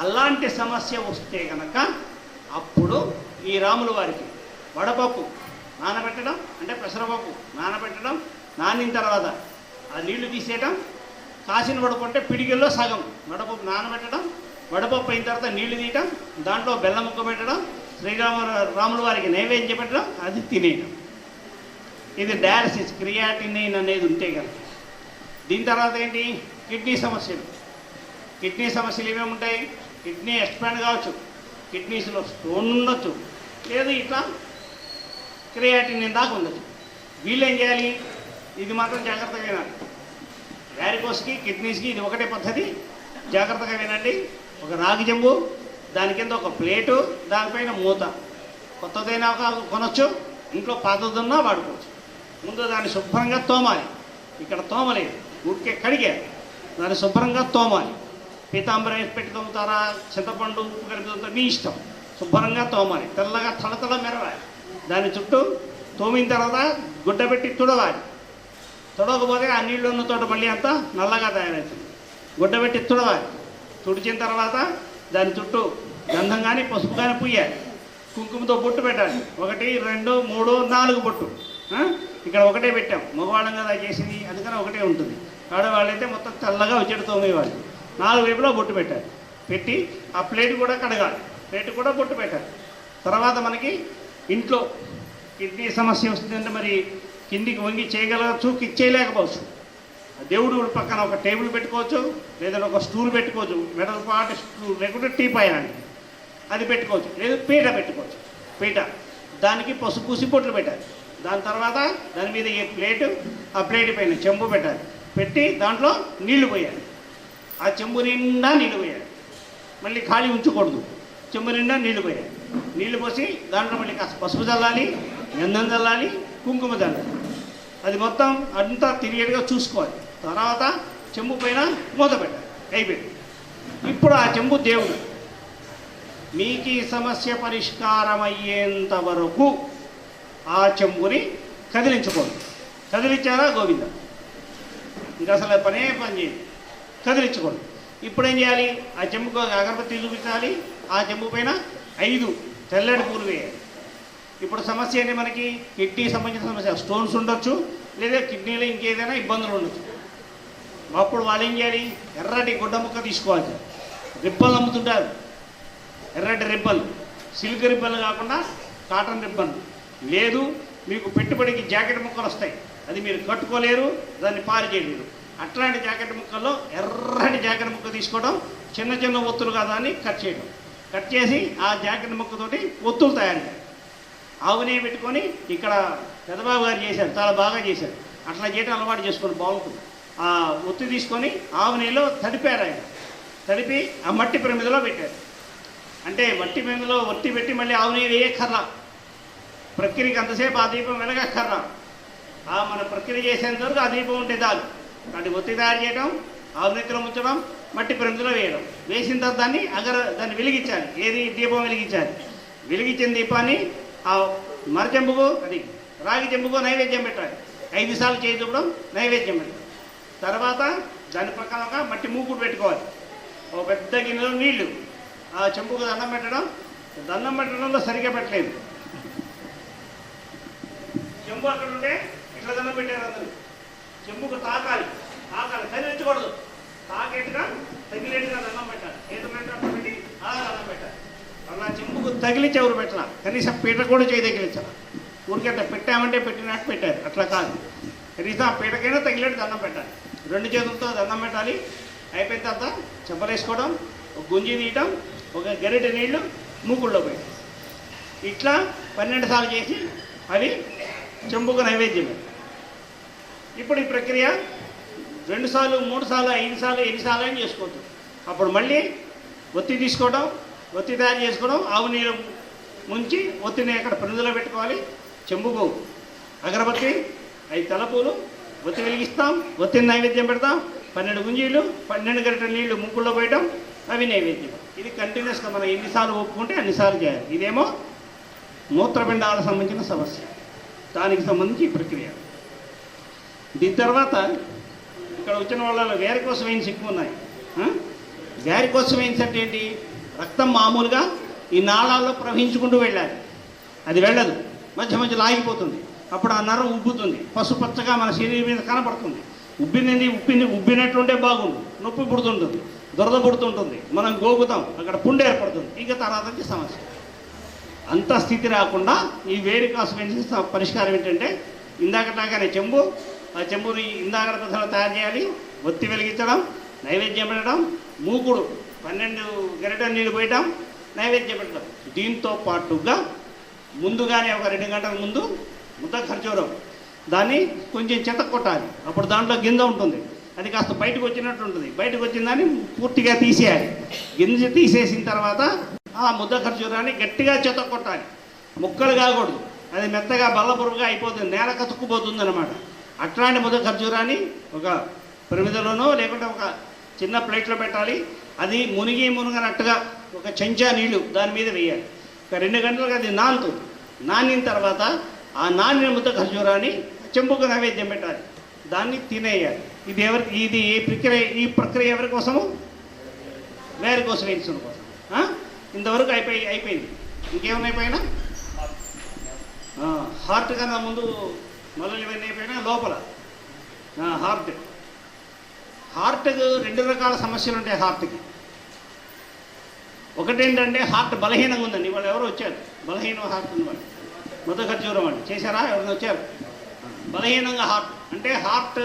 అలాంటి సమస్య వస్తే కనుక అప్పుడు ఈ రాముల వారికి వడపప్పు నానబెట్టడం, అంటే పెసరపప్పు నానబెట్టడం, నానిన తర్వాత ఆ నీళ్లు తీసేయడం, కాసిన వడపంటే పిడికిల్లో సగం వడపప్పు నానబెట్టడం, వడపప్పు అయిన తర్వాత నీళ్లు తీయటం, దాంట్లో బెల్లం ముక్క పెట్టడం, రాముల వారికి నైవేద్యం పెట్టడం, అది తినేయడం. ఇది డయాలసిస్, క్రియాటినైన్ అనేది ఉంటే కనుక. దీని తర్వాత ఏంటి? కిడ్నీ సమస్యలు. కిడ్నీ సమస్యలు ఏమేమి ఉంటాయి? కిడ్నీ ఎక్స్పాండ్ కావచ్చు, కిడ్నీస్లో స్టోన్ ఉండొచ్చు, లేదు ఇట్లా క్రియాటినైన్ దాకా ఉండొచ్చు. వీళ్ళు ఏం చేయాలి? ఇది మాత్రం జాగ్రత్తగా వినాలి. వ్యారికోస్కి, కిడ్నీస్కి ఇది ఒకటే పద్ధతి, జాగ్రత్తగా వినండి. ఒక రాగి చెంబు, దాని కింద ఒక ప్లేటు, దానిపైన మూత. కొత్తదైనా కొనొచ్చు, ఇంట్లో పాతదున్నా వాడుకోవచ్చు. ముందు దాన్ని శుభ్రంగా తోమాలి. ఇక్కడ తోమలేదు, ఊరికే కడిగారు. దాన్ని శుభ్రంగా తోమాలి. పీతాంబరం వేసి పెట్టి తోముతారా, చింతపండు ఉప్పు కలిపి తోముతారా, మీ ఇష్టం. శుభ్రంగా తోమాలి, తెల్లగా తళతళ మెరవాలి. దాని చుట్టూ తోమిన తర్వాత గుడ్డ పెట్టి తుడవాలి. తుడవకపోతే ఆ నీళ్ళు ఉన్న తోట మళ్ళీ అంతా నల్లగా తయారవుతుంది. గుడ్డ పెట్టి తుడవాలి. తుడిచిన తర్వాత దాని చుట్టూ గంధం కానీ పసుపు కానీ పుయ్యాలి. కుంకుమతో బొట్టు పెట్టాలి. 1 2 3 4 బొట్టు. ఇక్కడ ఒకటే పెట్టాం, మగవాళ్ళం కదా చేసింది, అందుకని ఒకటే ఉంటుంది. ఆడవాళ్ళైతే మొత్తం తెల్లగా వచ్చేటి తోమేవాళ్ళు. 4 వైపులా బొట్టు పెట్టాలి. పెట్టి ఆ ప్లేట్ కూడా కడగాలి, ప్లేట్ కూడా బొట్టు పెట్టాలి. తర్వాత మనకి ఇంట్లో కిడ్నీ సమస్య వస్తుందంటే మరి కిందికి వంగి చేయగలగచ్చు, చేయలేకపోవచ్చు. దేవుడు పక్కన ఒక టేబుల్ పెట్టుకోవచ్చు, లేదా ఒక స్టూల్ పెట్టుకోవచ్చు, వెడల్పాటి స్టూల్ లేకుంటే టీపాయ్ లాంటిది అది పెట్టుకోవచ్చు, లేదా పీట పెట్టుకోవచ్చు. పీట దానికి పసుపు పూసి బొట్లు పెట్టాలి. దాని తర్వాత దాని మీద ఈ ప్లేటు, ఆ ప్లేట్ పైన చెంబు పెట్టాలి. పెట్టి దాంట్లో నీళ్లు పోయాలి. ఆ చెంబు నిండా నీళ్లు పోయాలి. మళ్ళీ ఖాళీ ఉంచకూడదు, చెంబు నిండా నీళ్లు పోయాలి. నీళ్లు పోసి దాంట్లో మళ్ళీ కాస్త పసుపు చల్లాలి, గంధం చల్లాలి, కుంకుమ చల్లాలి. అది మొత్తం అంతా తిరిగేట్టుగా చూసుకోవాలి. తర్వాత చెంబు పైన మూత పెట్టాలి, అయిపోయింది. ఇప్పుడు ఆ చెంబు దేవుడు. మీకు ఈ సమస్య పరిష్కారం అయ్యేంత వరకు ఆ చెంబుని కదిలించకూడదు. కదిలించారా గోవింద, ఇంకా అసలు పని చేయాలి, కదిలించకూడదు. ఇప్పుడు ఏం చేయాలి? ఆ చెంబుకు అగరబత్తి చూపించాలి. ఆ చెంబు పైన 5 తెల్లటి పూలు వేయాలి. ఇప్పుడు సమస్య ఏంటి? మనకి కిడ్నీ సంబంధించిన సమస్య, స్టోన్స్ ఉండొచ్చు, లేదా కిడ్నీలో ఇంకేదైనా ఇబ్బందులు ఉండొచ్చు. అప్పుడు వాళ్ళు ఏం చేయాలి? ఎర్రటి గుడ్డ ముక్క తీసుకోవాలి. రిబ్బన్లు అమ్ముతుంటారు, ఎర్రటి రిబ్బన్లు, సిల్క్ రిబ్బన్లు కాకుండా కాటన్ రిబ్బన్లు. లేదు మీకు పెట్టుబడికి జాకెట్ ముక్కలు వస్తాయి, అది మీరు కట్టుకోలేరు, దాన్ని పారు చేయలేరు. అట్లాంటి జాకెట్ ముక్కల్లో ఎర్రటి జాకెట్ ముక్క తీసుకోవడం, చిన్న చిన్న ఒత్తులు కదా అని కట్ చేయడం. కట్ చేసి ఆ జాకెట్ ముక్కతోటి ఒత్తులు తయారు చేయాలి. ఆవు నెయ్యి పెట్టుకొని, ఇక్కడ పెదబాబు గారు చేశారు, చాలా బాగా చేశారు. అట్లా చేయడం అలవాటు చేసుకొని బాగుంటుంది. ఆ ఒత్తి తీసుకొని ఆవు నెయ్యిలో తడిపారు. ఆయన తడిపి ఆ మట్టి ప్రమిదలో పెట్టారు. అంటే మట్టి ప్రమిదలో ఒత్తి పెట్టి మళ్ళీ ఆవు నెయ్యి వేయక్కర్లా, ప్రక్రియకి అంతసేపు ఆ దీపం వెలగక్కర్లా. ఆ మన ప్రక్రియ చేసేంత వరకు ఆ దీపం ఉంటే చాలు. వాటి ఒత్తి తయారు చేయడం, ఆవు నెత్తిలో ముంచడం, మట్టి ప్రమిదలో వేయడం. వేసిన తర్వాత దాన్ని వెలిగించాలి. ఏది? దీపం వెలిగించాలి. వెలిగించిన దీపాన్ని ఆ మరచెంబుకు, అది రాగి చెంబుకు నైవేద్యం పెట్టాలి. 5 సార్లు చేయి చూపడం, నైవేద్యం పెట్టాలి. తర్వాత దాని పక్కన ఒక మట్టి మూకుడు పెట్టుకోవాలి. ఒక పెద్ద గిన్నెలో నీళ్లు, ఆ చెంబుకు దండం పెట్టడంలో సరిగ్గా పెట్టలేదు. చెంబు చెంబు అక్కడ ఉంటే ఇట్లా దండం పెట్టారు అందరూ. చెంబుకు తాకాలి, కదిలించకూడదు, తాకేట్టుగా తగిలేట్టుగా దండం పెట్టాలి. ఏదో పెట్టి అలా దండం పెట్టాలి. అలా చెంబుకు తగిలించి ఎవరు పెట్టాల, కనీసం పీట కూడా చేయి తగిలించాలి. ఊరికే అట్లా పెట్టామంటే పెట్టినట్టు పెట్టారు, అట్లా కాదు. కనీసం ఆ పీటకైనా తగిలేట్టు దండం పెట్టాలి. 2 చేతులతో దండం పెట్టాలి. అయిపోయిన తర్వాత చెంపలేసుకోవడం, ఒక గుంజి తీయటం, ఒక గరిటె నీళ్లు మూకుళ్ళలో పోయడం. ఇట్లా 12 సార్లు చేసి అవి చెంబుకు నైవేద్యం. ఇప్పుడు ఈ ప్రక్రియ 2 సార్లు, 3 సార్లు, 5 సార్లు, ఎన్ని సార్లు అని చేసుకోవచ్చు. అప్పుడు మళ్ళీ ఒత్తి తీసుకోవడం, ఒత్తి తయారు చేసుకోవడం, ఆవు నీళ్ళు ముంచి ఒత్తిని అక్కడ ప్రమిదలో పెట్టుకోవాలి. చెంబుకు అగరబత్తి, 5 తలపూలు, ఒత్తి వెలిగిస్తాం, ఒత్తిని నైవేద్యం పెడతాం. 12 గుంజీలు, 12 గంటల నీళ్లు ముక్కుల్లో పోయడం, అవి నైవేద్యం. ఇది కంటిన్యూస్గా మనం ఎన్నిసార్లు ఒప్పుకుంటే అన్నిసార్లు చేయాలి. ఇదేమో మూత్రపిండాలకు సంబంధించిన సమస్య, దానికి సంబంధించి ఈ ప్రక్రియ. దీని తర్వాత ఇక్కడ వచ్చిన వాళ్ళలో వ్యారికోస్ వెయిన్స్ ఎక్కువ ఉన్నాయి. వ్యారికోస్ వెయిన్స్ అంటే ఏంటి? రక్తం మామూలుగా ఈ నాళాల్లో ప్రవహించుకుంటూ వెళ్ళాలి, అది వెళ్ళదు, మధ్య మధ్యలో ఆగిపోతుంది. అప్పుడు ఆ నరం ఉబ్బుతుంది, పసుపచ్చగా మన శరీరం మీద కనపడుతుంది. ఉబ్బినట్లుంటే బాగుండు, నొప్పి పుడుతుంటుంది, దురద పుడుతుంటుంది, మనం గోగుతాం, అక్కడ పుండు ఏర్పడుతుంది. ఇంకా తర్వాత సమస్య. అంత స్థితి రాకుండా ఈ వేరికోస్ వెయిన్స్ పరిష్కారం ఏంటంటే ఇందాకట్లాగానే చెంబు, ఆ చెంబుని ఇందాక పద్ధతిలో తయారు చేయాలి. ఒత్తి వెలిగించడం, నైవేద్యం పెట్టడం, మూకుడు 12 గరిటెల నీళ్ళు పోయటం, నైవేద్యం పెట్టడం. దీంతో పాటుగా ముందుగానే ఒక 2 గంటల ముందు ముద్ద ఖర్జూరం, దాన్ని కొంచెం చెత్త కొట్టాలి. అప్పుడు దాంట్లో గింజ ఉంటుంది, అది కాస్త బయటకు వచ్చినట్టు ఉంటుంది. బయటకు వచ్చిన దాన్ని పూర్తిగా తీసేయాలి. గింజ తీసేసిన తర్వాత ఆ ముద్ద ఖర్జూరాన్ని గట్టిగా చెత్త కొట్టాలి, ముక్కలు కాకూడదు. అది మెత్తగా బల్లపురుగుగా అయిపోతుంది, నేల కతుక్కుపోతుంది అనమాట. అట్లాంటి ముద్ద ఖర్జూరాన్ని ఒక ప్రమిదలోనో లేకుంటే ఒక చిన్న ప్లేట్లో పెట్టాలి. అది మునగనట్టుగా ఒక చెంచా నీళ్లు దాని మీద వేయాలి. ఒక 2 గంటలకు అది నానుతుంది. నానిన తర్వాత ఆ నానిన ముద్ద ఖర్జూరాన్ని చెంబుకు నైవేద్యం పెట్టాలి, దాన్ని తినేయాలి. ఇది ఈ ప్రక్రియ ఎవరి కోసము? వేరికోస్ వెయిన్స్ కోసం. ఇంతవరకు అయిపోయింది. ఇంకేమైనా పైన హార్ట్ కన్నా ముందు మొదలు ఇవన్నీ అయిపోయినా లోపల హార్ట్కు 2 రకాల సమస్యలు ఉంటాయి. హార్ట్కి ఒకటేంటంటే హార్ట్ బలహీనంగా ఉందండి. వాళ్ళు ఎవరు వచ్చారు బలహీనం హార్ట్ ఉంది, వాళ్ళు ముద్ద ఖర్జూరం వాళ్ళు చేశారా? ఎవరైనా వచ్చారు? బలహీనంగా హార్ట్ అంటే హార్ట్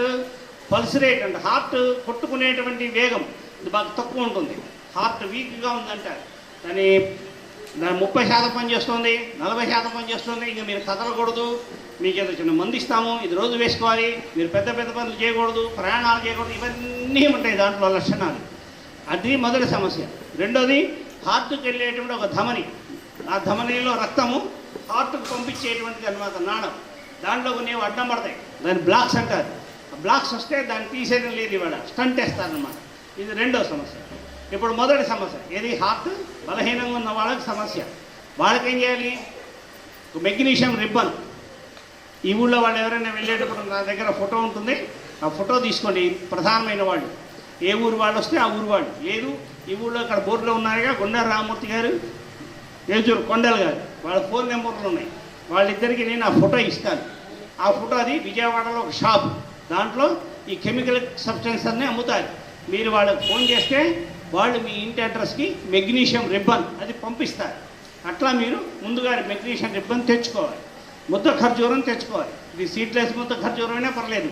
పల్స్ రేట్ అంటే హార్ట్ కొట్టుకునేటువంటి వేగం ఇది బాగా తక్కువ ఉంటుంది. హార్ట్ వీక్గా ఉందంటారు. దాని 30% పనిచేస్తుంది, 40% పనిచేస్తుంది. ఇంకా మీరు కదలకూడదు, మీకు ఏదో చిన్న మందు ఇస్తాము, ఇది రోజు వేసుకోవాలి, మీరు పెద్ద పెద్ద పనులు చేయకూడదు, ప్రయాణాలు చేయకూడదు, ఇవన్నీ ఉంటాయి దాంట్లో లక్షణాలు. అది మొదటి సమస్య. రెండోది హార్ట్కి వెళ్ళేటువంటి ఒక ధమని, ఆ ధమనిలో రక్తము హార్ట్కు పంపించేటువంటిది అనమాట నాడం. దాంట్లో కొన్ని అడ్డం పడతాయి, దాన్ని బ్లాక్స్ అంటారు. ఆ బ్లాక్స్ వస్తే దాన్ని తీసేయడం లేదు, ఇవాళ స్టంట్ వేస్తారనమాట. ఇది రెండో సమస్య. ఇప్పుడు మొదటి సమస్య ఏది? హార్ట్ బలహీనంగా ఉన్న వాళ్ళకి సమస్య. వాళ్ళకి ఏం చేయాలి? Magnesium ribbon. ఈ ఊళ్ళో వాళ్ళు ఎవరైనా వెళ్ళేటప్పుడు నా దగ్గర ఫోటో ఉంటుంది, ఆ ఫోటో తీసుకోండి. ప్రధానమైన వాళ్ళు ఏ ఊరు వాళ్ళు వస్తే ఆ ఊరు వాళ్ళు. లేదు ఈ ఊళ్ళో ఇక్కడ బోర్డులో ఉన్నారుగా గుండా రామూర్తి గారు, ఏజూరు కొండల్ గారు, వాళ్ళ ఫోన్ నెంబర్లు ఉన్నాయి. వాళ్ళిద్దరికీ నేను ఆ ఫోటో ఇస్తాను. ఆ ఫోటో అది విజయవాడలో ఒక షాప్, దాంట్లో ఈ కెమికల్ సబ్స్టెన్స్ అన్నీ అమ్ముతారు. మీరు వాళ్ళకి ఫోన్ చేస్తే వాళ్ళు మీ ఇంటి అడ్రస్కి మెగ్నీషియం రిబ్బన్ అది పంపిస్తారు. అట్లా మీరు ముందుగా మెగ్నీషియం రిబ్బన్ తెచ్చుకోవాలి. ముద్ద ఖర్జూరం తెచ్చుకోవాలి. ఇది సీడ్లెస్ ముద్ద ఖర్జూరం అయినా పర్లేదు,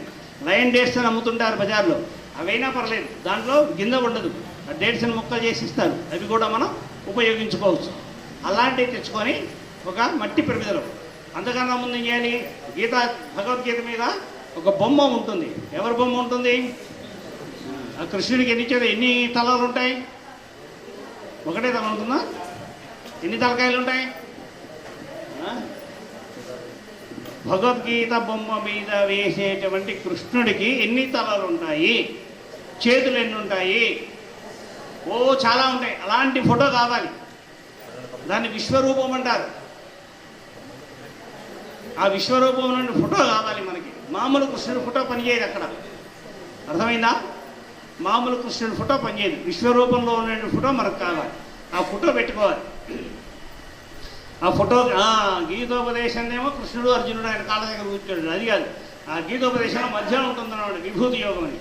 లయన్ డేట్స్ అని అమ్ముతుంటారు బజార్లో, అవైనా పర్లేదు. దాంట్లో గింజ ఉండదు, ఆ డేట్స్ని ముక్కలు చేసి ఇస్తారు, అవి కూడా మనం ఉపయోగించుకోవచ్చు. అలాంటివి తెచ్చుకొని ఒక మట్టి ప్రమిదలో, అంతకన్నా ముందు ఏం చేయాలి? భగవద్గీత మీద ఒక బొమ్మ ఉంటుంది. ఎవరి బొమ్మ ఉంటుంది? ఆ కృష్ణుడికి ఎన్ని తలలు ఉంటాయి? ఒకటే తల ఉంటుందా? ఎన్ని తలకాయలు ఉంటాయి? భగవద్గీత బొమ్మ మీద వేసేటువంటి కృష్ణుడికి ఎన్ని తలలు ఉంటాయి? చేతులు ఎన్ని ఉంటాయి? ఓ చాలా ఉంటాయి. అలాంటి ఫోటో కావాలి, దాన్ని విశ్వరూపం అంటారు. ఆ విశ్వరూపం నుండి ఫోటో కావాలి మనకి. మామూలు కృష్ణుడి ఫోటో పనిచేయదు అక్కడ, అర్థమైందా? మామూలు కృష్ణుడి ఫోటో పనిచేయదు, విశ్వరూపంలో ఉన్న ఫోటో మనకు కావాలి. ఆ ఫోటో పెట్టుకోవాలి. ఆ ఫోటో గీతోపదేశం ఏమో కృష్ణుడు అర్జునుడు ఆయన కాళ్ళ దగ్గర కూర్చోడు, అది కాదు. ఆ గీతోపదేశంలో మధ్యలో ఉంటుందన్నమాట విభూతి యోగం అని.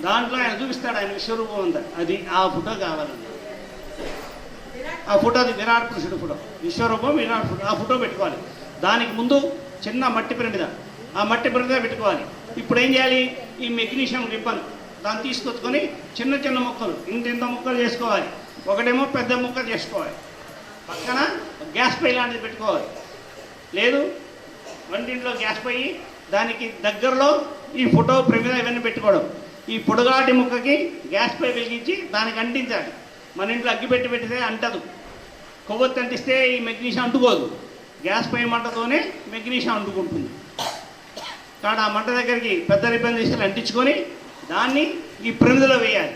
దాంట్లో ఆయన చూపిస్తాడు ఆయన విశ్వరూపం అంతా. అది ఆ ఫోటో కావాలండి. ఆ ఫోటో అది విరాట్ పురుషుడు ఫోటో, విశ్వరూపం విరాట్ ఫోటో. ఆ ఫోటో పెట్టుకోవాలి. దానికి ముందు చిన్న మట్టి ప్రమిద, ఆ మట్టి ప్రమిద పెట్టుకోవాలి. ఇప్పుడు ఏం చేయాలి? ఈ మెగ్నీషియం రిబ్బన్ దాన్ని తీసుకొచ్చుకొని చిన్న చిన్న ముక్కలు ఇంత ముక్కలు చేసుకోవాలి. ఒకటేమో పెద్ద ముక్క చేసుకోవాలి. పక్కన గ్యాస్ పై లాంటిది పెట్టుకోవాలి. లేదు వంటింట్లో గ్యాస్ పై, దానికి దగ్గరలో ఈ ఫోటో ప్రమిద ఇవన్నీ పెట్టుకోవడం. ఈ పొడుగాటి ముక్కకి గ్యాస్ పై వెలిగించి దానికి అంటించాలి. మన ఇంట్లో అగ్గి పెట్టితే అంటదు. కొవ్వొత్తి అంటిస్తే ఈ మెగ్నీషియం అంటుకోదు. గ్యాస్ పై మంటతోనే మెగ్నీషియం అంటుకుంటుంది. కాబట్టి ఆ మంట దగ్గరికి పెద్ద రిబ్బన్ తీసుకెళ్ళి అంటించుకొని దాన్ని ఈ ప్రమిదలో వేయాలి.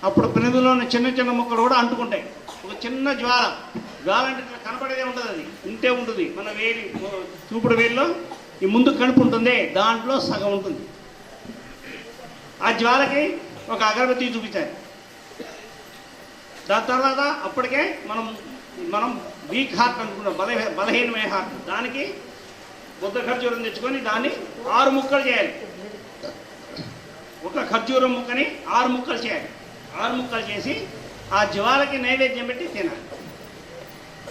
అప్పుడు ప్రమిదలో ఉన్న చిన్న చిన్న ముక్కలు కూడా అంటుకుంటాయి. ఒక చిన్న జ్వాల అంటే ఇట్లా కనపడేదే ఉంటుంది, అది ఇంతే ఉంటుంది. మన వేలి చూపుడు వేలిలో ఈ ముందు కడుపు ఉంటుంది, దాంట్లో సగం ఉంటుంది. ఆ జ్వాలకి ఒక అగరబత్తి చూపించాలి. దాని తర్వాత అప్పటికే మనం వీక్ హార్ట్ అనుకున్నాం, బలహీనమైన హార్ట్. దానికి బుద్ధ ఖర్జూరం తెచ్చుకొని దాన్ని 6 ముక్కలు చేయాలి. ఒక ఖర్జూరం ముక్కని 6 ముక్కలు చేయాలి. 6 ముక్కలు చేసి ఆ జ్వాలకి నైవేద్యం పెట్టి తినాలి.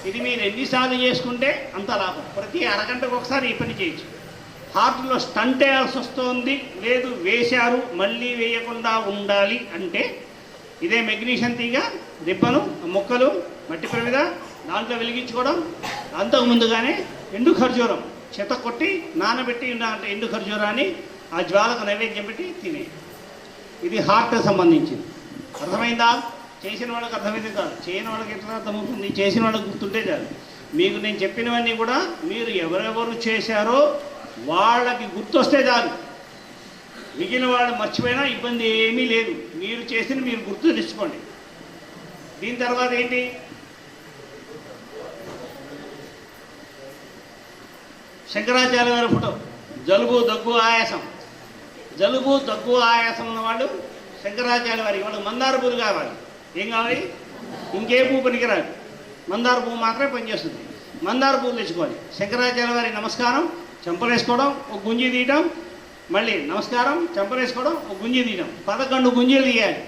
ఇది మీరు ఎన్నిసార్లు చేసుకుంటే అంత లాభం. ప్రతి అరగంటకు ఒకసారి ఈ పని చేయొచ్చు. హార్ట్లో స్టంట్ వేయాల్సి వస్తుంది, లేదు వేశారు మళ్ళీ వేయకుండా ఉండాలి అంటే ఇదే మెగ్నీషియం తీగ, రిబ్బను, ముక్కలు, మట్టి ప్రమిద దాంట్లో వెలిగించుకోవడం. అంతకు ముందుగానే ఎండు ఖర్జూరం చెత్త కొట్టి నానబెట్టి ఎండు ఖర్జూరాన్ని ఆ జ్వాలకు నైవేద్యం పెట్టి తినే. ఇది హార్ట్కి సంబంధించింది. అర్థమైందా? చేసిన వాళ్ళకి అర్థమైంది కాదు, చేయని వాళ్ళకి ఎట్లా అర్థమవుతుంది? చేసిన వాళ్ళకి గుర్తుంటే చాలు. మీకు నేను చెప్పినవన్నీ కూడా మీరు ఎవరెవరు చేశారో వాళ్ళకి గుర్తొస్తే చాలు. మిగిలిన వాళ్ళు మర్చిపోయినా ఇబ్బంది ఏమీ లేదు. మీరు చేసిన మీరు గుర్తు తెచ్చుకోండి. దీని తర్వాత ఏంటి? శంకరాచార్య గారి ఫోటో. జలుబు దగ్గు ఆయాసం ఉన్నవాళ్ళు శంకరాచార్య వారికి వాళ్ళు మందార పువ్వు కావాలి. ఏం కావాలి? ఇంకే పువ్వు పనికిరాదు, మందార పువ్వు మాత్రమే పనిచేస్తుంది. మందార పువ్వు తెచ్చుకోవాలి. శంకరాచార్య వారి నమస్కారం, చెంపలేసుకోవడం, ఒక గుంజి తీయడం, మళ్ళీ నమస్కారం, చెంపలేసుకోవడం, ఒక గుంజి తీయడం. 11 గుంజీలు తీయాలి.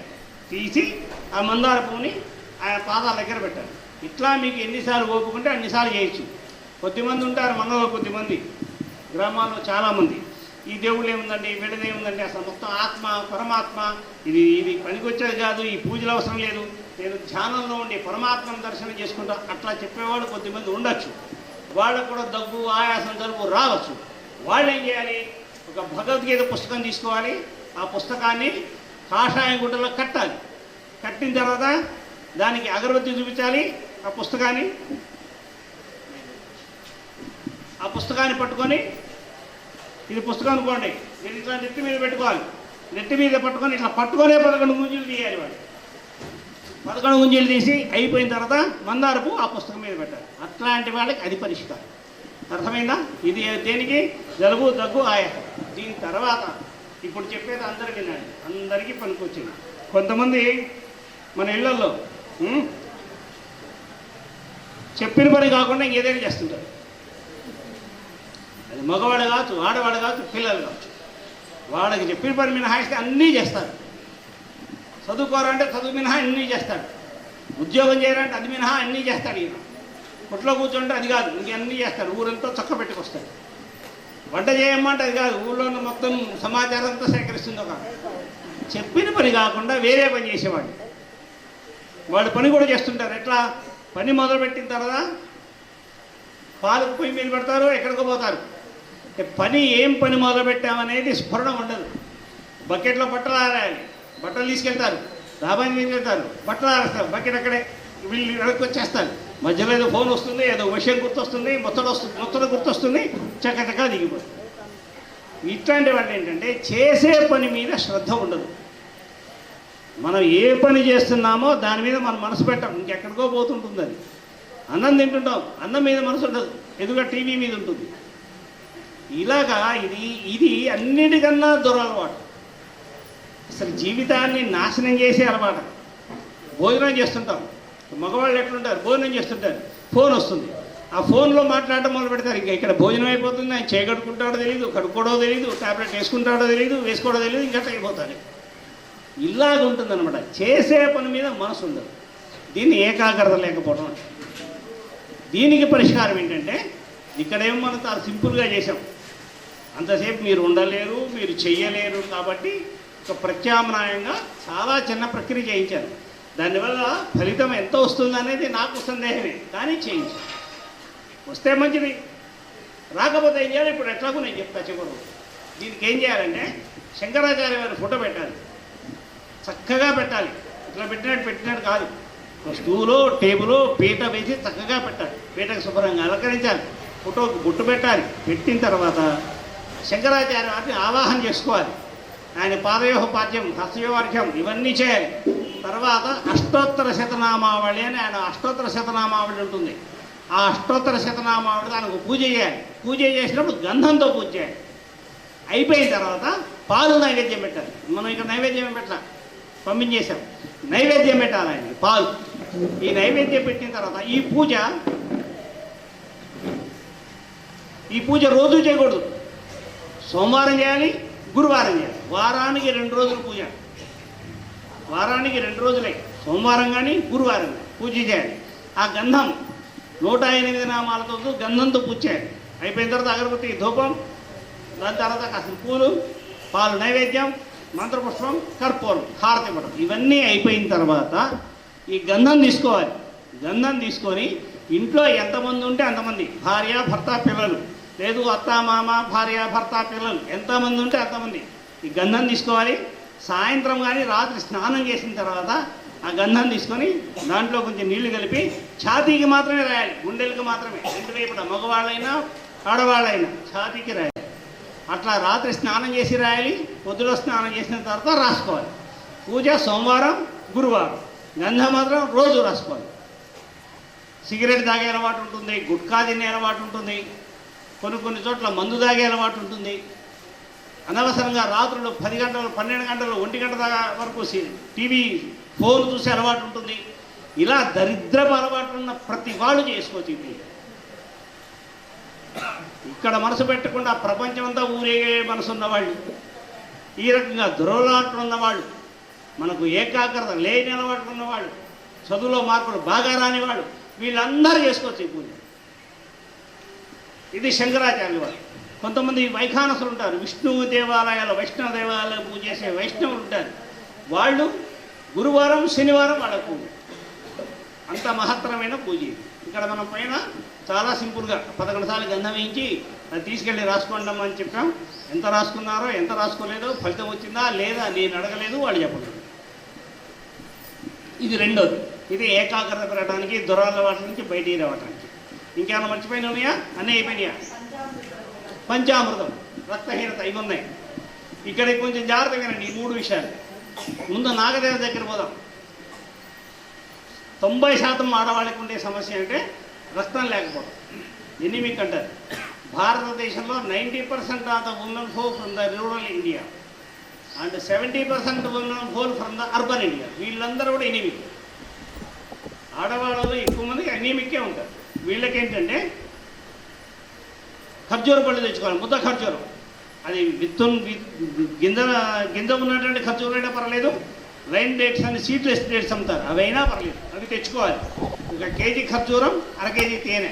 తీసి ఆ మందార పువ్వుని ఆయన పాదాల దగ్గర పెట్టాలి. ఇట్లా మీకు ఎన్నిసార్లు ఓపుకుంటే అన్నిసార్లు చేయొచ్చు. కొద్దిమంది ఉంటారు మనలో, కొద్దిమంది గ్రామాల్లో చాలామంది ఈ దేవుళ్ళు ఏముందండి, వీళ్ళది ఏముందండి, అసలు మొత్తం ఆత్మ పరమాత్మ, ఇది పనికొచ్చేది కాదు, ఈ పూజలు అవసరం లేదు, నేను ధ్యానంలో ఉండి పరమాత్మను దర్శనం చేసుకుంటా, అట్లా చెప్పేవాళ్ళు కొద్దిమంది ఉండొచ్చు. వాళ్ళకు కూడా దగ్గు ఆయాసం జలుబు రావచ్చు. వాళ్ళు ఏం చేయాలి? ఒక భగవద్గీత పుస్తకం తీసుకోవాలి. ఆ పుస్తకాన్ని కాషాయం గుడ్డలో కట్టాలి. కట్టిన తర్వాత దానికి అగరబత్తి చూపించాలి. ఆ పుస్తకాన్ని పట్టుకొని, ఇది పుస్తకం అనుకోండి, మీరు ఇట్లా నెత్తి మీద పెట్టుకోవాలి. నెత్తి మీద పట్టుకొని ఇట్లా పట్టుకొనే 11 గుంజీలు తీయాలి. వాళ్ళు 11 గుంజీలు తీసి అయిపోయిన తర్వాత మందారపు ఆ పుస్తకం మీద పెట్టాలి. అట్లాంటి వాళ్ళకి అది పరిష్కారం. అర్థమైందా? ఇది దేనికి? జలుబు దగ్గు ఆయాసం. దీని తర్వాత ఇప్పుడు చెప్పేది అందరికీ వినండి, అందరికీ పనికొచ్చింది. కొంతమంది మన ఇళ్లలో చెప్పిన పని కాకుండా ఇంకేదైనా చేస్తుంటారు. అది మగవాడు కావచ్చు, ఆడవాడు కావచ్చు, పిల్లలు కావచ్చు. వాళ్ళకి చెప్పిన పని మినహాయిస్తే అన్నీ చేస్తారు. చదువుకోరంటే చదువు మినహా అన్నీ చేస్తాడు. ఉద్యోగం చేయాలంటే అది మినహా అన్నీ చేస్తాడు. ఈయన పుట్లో కూర్చుంటే అది కాదు, ఇంకన్నీ చేస్తాడు. ఊరంతా చక్క పెట్టుకొస్తాడు. వంట చేయమంటే అది కాదు, ఊళ్ళో మొత్తం సమాచారం అంతా సేకరిస్తుంది. ఒక చెప్పిన పని కాకుండా వేరే పని చేసేవాడు. వాళ్ళు పని కూడా చేస్తుంటారు. ఎట్లా? పని మొదలుపెట్టిన తర్వాత పాలకు పొయ్యి మీద పెడతారు, ఎక్కడికో పోతారు. పని ఏం పని మొదలుపెట్టామనేది స్ఫురణ ఉండదు. బకెట్లో బట్టలు ఆరాయాలి, బట్టలు తీసుకెళ్తారు, డాబాని తీసుకెళ్తారు, బట్టలు ఆరేస్తారు, బకెట్ అక్కడే వీళ్ళు వెనక్కి వచ్చేస్తారు. మధ్యలో ఏదో ఫోన్ వస్తుంది, ఏదో విషయం గుర్తొస్తుంది, మొత్తం గుర్తొస్తుంది, చక్కచక్క దిగిపోతుంది. ఇట్లాంటి వాళ్ళు ఏంటంటే చేసే పని మీద శ్రద్ధ ఉండదు. మనం ఏ పని చేస్తున్నామో దాని మీద మనం మనసు పెట్టాం, ఇంకెక్కడికో పోతుంటుంది. అది అన్నం తింటుంటాం, అన్నం మీద మనసు ఉండదు, ఎదురుగా టీవీ మీద ఉంటుంది. ఇలాగా ఇది అన్నిటికన్నా దురలవాటు. అసలు జీవితాన్ని నాశనం చేసే అలవాటు. భోజనం చేస్తుంటాం, మగవాళ్ళు ఎట్లుంటారు, భోజనం చేస్తుంటారు, ఫోన్ వస్తుంది. ఆ ఫోన్లో మాట్లాడటం మొదలు పెడతారు. ఇంకా ఇక్కడ భోజనం అయిపోతుంది, ఆయన చేయగడుకుంటాడో తెలియదు, కడుక్కోవడో తెలియదు, ట్యాబ్లెట్ వేసుకుంటాడో తెలియదు, వేసుకోవడో తెలియదు, ఇంకా అయిపోతాడు. ఇలాగ ఉంటుందన్నమాట. చేసే పని మీద మనసు ఉండదు. దీన్ని ఏకాగ్రత లేకపోవడం అంటే. దీనికి పరిష్కారం ఏంటంటే ఇక్కడేమో మనం చాలా సింపుల్గా చేసాం. అంతసేపు మీరు ఉండలేరు, మీరు చెయ్యలేరు కాబట్టి ఒక ప్రత్యామ్నాయంగా చాలా చిన్న ప్రక్రియ చేయించాను. దానివల్ల ఫలితం ఎంత వస్తుంది అనేది నాకు సందేహమే, కానీ చేయించాను. వస్తే మంచిది, రాకపోతే ఏం చేయాలి? ఇప్పుడు ఎట్లాగో నేను చెప్తా చివరు. దీనికి ఏం చేయాలంటే శంకరాచార్య వారి ఫోటో పెట్టాలి, చక్కగా పెట్టాలి. ఇట్లా పెట్టినట్టు కాదు. స్టూలో టేబుల్ పీట వేసి చక్కగా పెట్టాలి. పీటకు శుభ్రంగా అలంకరించాలి. ఫోటోకి బొట్టు పెట్టాలి. పెట్టిన తర్వాత శంకరాచార్య వారిని ఆవాహన చేసుకోవాలి. ఆయన పాదయోహ పాద్యం, హస్తయోవార్ఘ్యం ఇవన్నీ చేయాలి. తర్వాత అష్టోత్తర శతనామావళి అని ఆయన అష్టోత్తర శతనామావళి ఉంటుంది. ఆ అష్టోత్తర శతనామావళి దానికి పూజ చేయాలి. పూజ చేసినప్పుడు గంధంతో పూజ చేయాలి. అయిపోయిన తర్వాత పాలు నైవేద్యం పెట్టాలి. మనం ఇక్కడ నైవేద్యం పెట్టాలి, పంపించేసాం. నైవేద్యం పెట్టాలి ఆయనకి పాలు. ఈ నైవేద్యం పెట్టిన తర్వాత ఈ పూజ రోజు చేయకూడదు. సోమవారం చేయాలి, గురువారం చేయాలి. వారానికి 2 రోజులు పూజ. వారానికి 2 రోజులే, సోమవారం కానీ గురువారం కానీ పూజ చేయాలి. ఆ గంధం 108 నామాలతో గంధంతో పూజ చేయాలి. అయిపోయిన తర్వాత అగరబత్తి, ధూపం, దాని తర్వాత కాసిన పూలు, పాలు నైవేద్యం, మంత్రపుష్పం, కర్పూరం, హారతి ఇవ్వడం. ఇవన్నీ అయిపోయిన తర్వాత ఈ గంధం తీసుకోవాలి. గంధం తీసుకొని ఇంట్లో ఎంతమంది ఉంటే అంతమంది, భార్య భర్త పిల్లలు, లేదు అత్త మామ భార్య భర్త పిల్లలు, ఎంతమంది ఉంటే అంతమంది ఈ గంధం తీసుకోవాలి. సాయంత్రం కానీ రాత్రి స్నానం చేసిన తర్వాత ఆ గంధం తీసుకొని దాంట్లో కొంచెం నీళ్లు కలిపి ఛాతీకి మాత్రమే రాయాలి, గుండెలకు మాత్రమే. 2 వైపులా మగవాళ్ళైనా ఆడవాళ్ళైనా ఛాతీకి రాయాలి. అట్లా రాత్రి స్నానం చేసి రాయాలి. పొద్దులో స్నానం చేసిన తర్వాత రాసుకోవాలి. పూజ సోమవారం గురువారం, గంధం మాత్రం రోజు రాసుకోవాలి. సిగరెట్ తాగే అలవాటు ఉంటుంది, గుట్కా తినే అలవాటు ఉంటుంది, కొన్ని చోట్ల మందు తాగే అలవాటు ఉంటుంది. అనవసరంగా రాత్రులు 10 గంటలు 12 గంటలు 1 గంట దాకా వరకు టీవీ ఫోన్ చూసే అలవాటు ఉంటుంది. ఇలా దరిద్రపు అలవాటు ఉన్న ప్రతి వాళ్ళు చేసుకోవచ్చు. ఇక్కడ మనసు పెట్టకుండా ప్రపంచం అంతా ఊరేగే మనసు ఉన్నవాళ్ళు, ఈ రకంగా దురలవాట్లు ఉన్నవాళ్ళు, మనకు ఏకాగ్రత లేని అలవాట్లు ఉన్నవాళ్ళు, చదువులో మార్కులు బాగా రానివాళ్ళు, వీళ్ళందరూ చేసుకోవచ్చు ఈ పూజ. ఇది శంకరాచార్యుల వారు. కొంతమంది వైఖానసులు ఉంటారు, విష్ణువు దేవాలయాలు, వైష్ణవ దేవాలయాలు పూజ చేసే వైష్ణవులు ఉంటారు. వాళ్ళు గురువారం శనివారం వాళ్ళ పూజ. అంత మహత్తరమైన పూజ. ఇక్కడ మనం పైన చాలా సింపుల్గా 11 సార్లు గంధం వేయించి అది తీసుకెళ్ళి రాసుకోండి అని చెప్పాం. ఎంత రాసుకున్నారో ఎంత రాసుకోలేదో, ఫలితం వచ్చిందా లేదా నేను అడగలేదు, వాళ్ళు చెప్పలేదు. ఇది రెండోది. ఇది ఏకాగ్రత పెరగడానికి, దురలవాటి నుంచి బయటికి రావడానికి. ఇంకేమైనా మర్చిపోయినా ఉన్నాయా? అన్నీ అయిపోయినాయా? పంచామృతం, రక్తహీనత, ఇవి ఉన్నాయి. ఇక్కడికి కొంచెం జాగ్రత్తగా రండి. ఈ 3 విషయాలు. ముందు నాగదేవ దగ్గర పోదాం. 90% ఆడవాళ్ళకి ఉండే సమస్య అంటే రక్తం లేకపోవడం, ఎనిమిక్ అంటారు. భారతదేశంలో 90% of the women fall from the rural India and 70% women fall from the urban India. వీళ్ళందరూ కూడా ఎనిమిక్. ఆడవాళ్ళలో ఎక్కువ మంది ఎనిమిక్కే ఉంటారు. వీళ్ళకేంటంటే ఖర్జూర పళ్ళు తెచ్చుకోవాలి, ముద్ద ఖర్జూరం. అది గింజ ఉన్నటువంటి ఖర్జూరం అయినా పర్లేదు, రైన్ డేట్స్ అని సీడ్లెస్ డేట్స్ అమ్ముతారు, అవైనా పర్లేదు, అవి తెచ్చుకోవాలి. 1 కేజీ ఖర్జూరం, 1/2 కేజీ తేనె,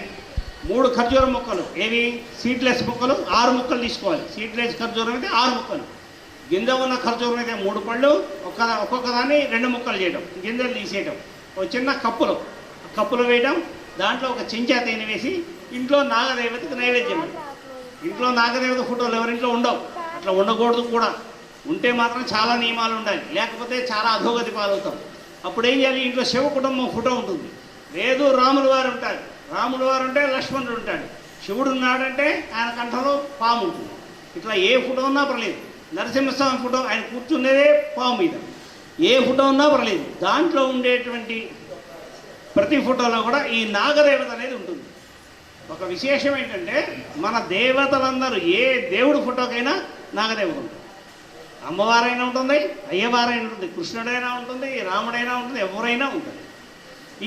3 ఖర్జూరం ముక్కలు. ఏవి? సీడ్లెస్ ముక్కలు 6 ముక్కలు తీసుకోవాలి. సీడ్లెస్ ఖర్జూరం అయితే 6 ముక్కలు, గింజ ఉన్న ఖర్జూరం అయితే 3 పళ్ళు, ఒక్కొక్క దాన్ని 2 ముక్కలు చేయడం, గింజలు తీసేయడం. ఒక చిన్న కప్పులో వేయడం, దాంట్లో 1 చెంచా తేనె వేసి ఇంట్లో నాగదేవతకు నైవేద్యం. ఇంట్లో నాగదేవత ఫోటోలు ఎవరింట్లో ఉండవు, అట్లా ఉండకూడదు కూడా. ఉంటే మాత్రం చాలా నియమాలు ఉండాలి, లేకపోతే చాలా అధోగతి పాలవుతాం. అప్పుడు ఏం చేయాలి? ఇంట్లో శివ కుటుంబం ఫోటో ఉంటుంది, లేదు రాముల వారు ఉంటాడు. రాముల వారు ఉంటే లక్ష్మణుడు ఉంటాడు. శివుడు ఉన్నాడంటే ఆయన కంఠంలో పాము ఉంటుంది. ఇట్లా ఏ ఫోటో ఉన్నా పర్లేదు. నరసింహస్వామి ఫోటో, ఆయన కూర్చునేదే పాము మీద. ఏ ఫోటో ఉన్నా పర్లేదు. దాంట్లో ఉండేటువంటి ప్రతి ఫోటోలో కూడా ఈ నాగదేవత అనేది ఉంటుంది. ఒక విశేషం ఏంటంటే మన దేవతలందరూ ఏ దేవుడి ఫోటోకైనా నాగదేవత ఉంటుంది. అమ్మవారైనా ఉంటుంది, అయ్యవారైనా ఉంటుంది, కృష్ణుడైనా ఉంటుంది, రాముడైనా ఉంటుంది, ఎవరైనా ఉంటుంది.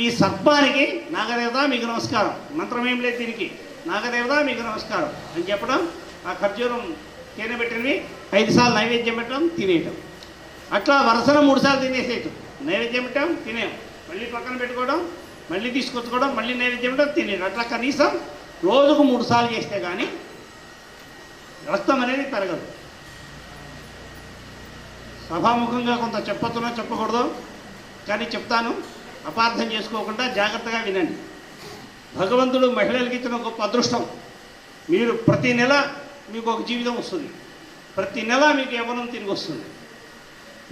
ఈ సర్పానికి నాగదేవత మీకు నమస్కారం, మంత్రం ఏం లేదు దీనికి, నాగదేవత మీకు నమస్కారం అని చెప్పడం, ఆ ఖర్జూరం తేనె పెట్టినవి 5 సార్లు నైవేద్యం పెట్టడం, తినేయటం. అట్లా వరుసలో 3 సార్లు తినేసేయటం. నైవేద్యం పెట్టాం, తినేయం, మళ్ళీ పక్కన పెట్టుకోవడం, మళ్ళీ తీసుకొచ్చుకోవడం, మళ్ళీ నైవేద్యం పెట్టడం, తినేయడం. అట్లా కనీసం రోజుకు 3 సార్లు చేస్తే కానీ రక్తం అనేది పెరగదు. సభాముఖంగా కొంత చెప్పొచ్చునో చెప్పకూడదు, కానీ చెప్తాను, అపార్థం చేసుకోకుండా జాగ్రత్తగా వినండి. భగవంతుడు మహిళలకు ఇచ్చిన గొప్ప అదృష్టం. మీరు ప్రతి నెల మీకు ఒక జీవితం వస్తుంది, ప్రతి నెల మీకు యవ్వనం తిరిగి వస్తుంది.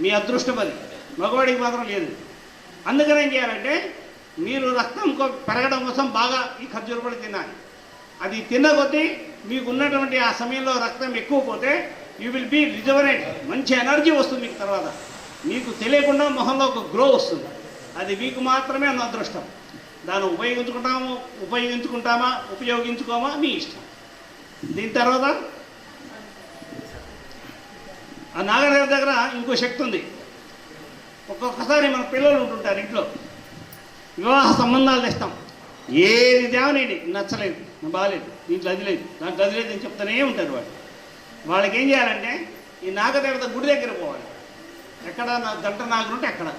మీ అదృష్టం అది, మగవాడికి మాత్రం లేదు. అందుకని ఏం చేయాలంటే మీరు రక్తం పెరగడం కోసం బాగా ఈ ఖర్జూర పళ్ళు తినాలి. అది తిన్న కొద్దీ మీకు ఉన్నటువంటి ఆ సమయంలో రక్తం ఎక్కువ పోతే యూ విల్ బీ రిజవరేట్, మంచి ఎనర్జీ వస్తుంది మీకు. తర్వాత మీకు తెలియకుండా మొహంలో ఒక గ్లో వస్తుంది. అది మీకు మాత్రమే అన్న అదృష్టం. దాన్ని ఉపయోగించుకోమా మీ ఇష్టం. దీని తర్వాత ఆ నాగదేవత దగ్గర ఇంకో శక్తి ఉంది. ఒక్కొక్కసారి మన పిల్లలు ఉంటుంటారు ఇంట్లో, వివాహ సంబంధాలు తెస్తాం, ఏది తేవనేది నచ్చలేదు, బాగాలేదు, దీంట్లో అది లేదు, దాంట్లో అది లేదు అని చెప్తూనే ఉంటారు వాళ్ళు. వాళ్ళకి ఏం చేయాలంటే ఈ నాగదేవత గుడి దగ్గర పోవాలి. ఎక్కడ దంట నాగులు ఉంటే అక్కడ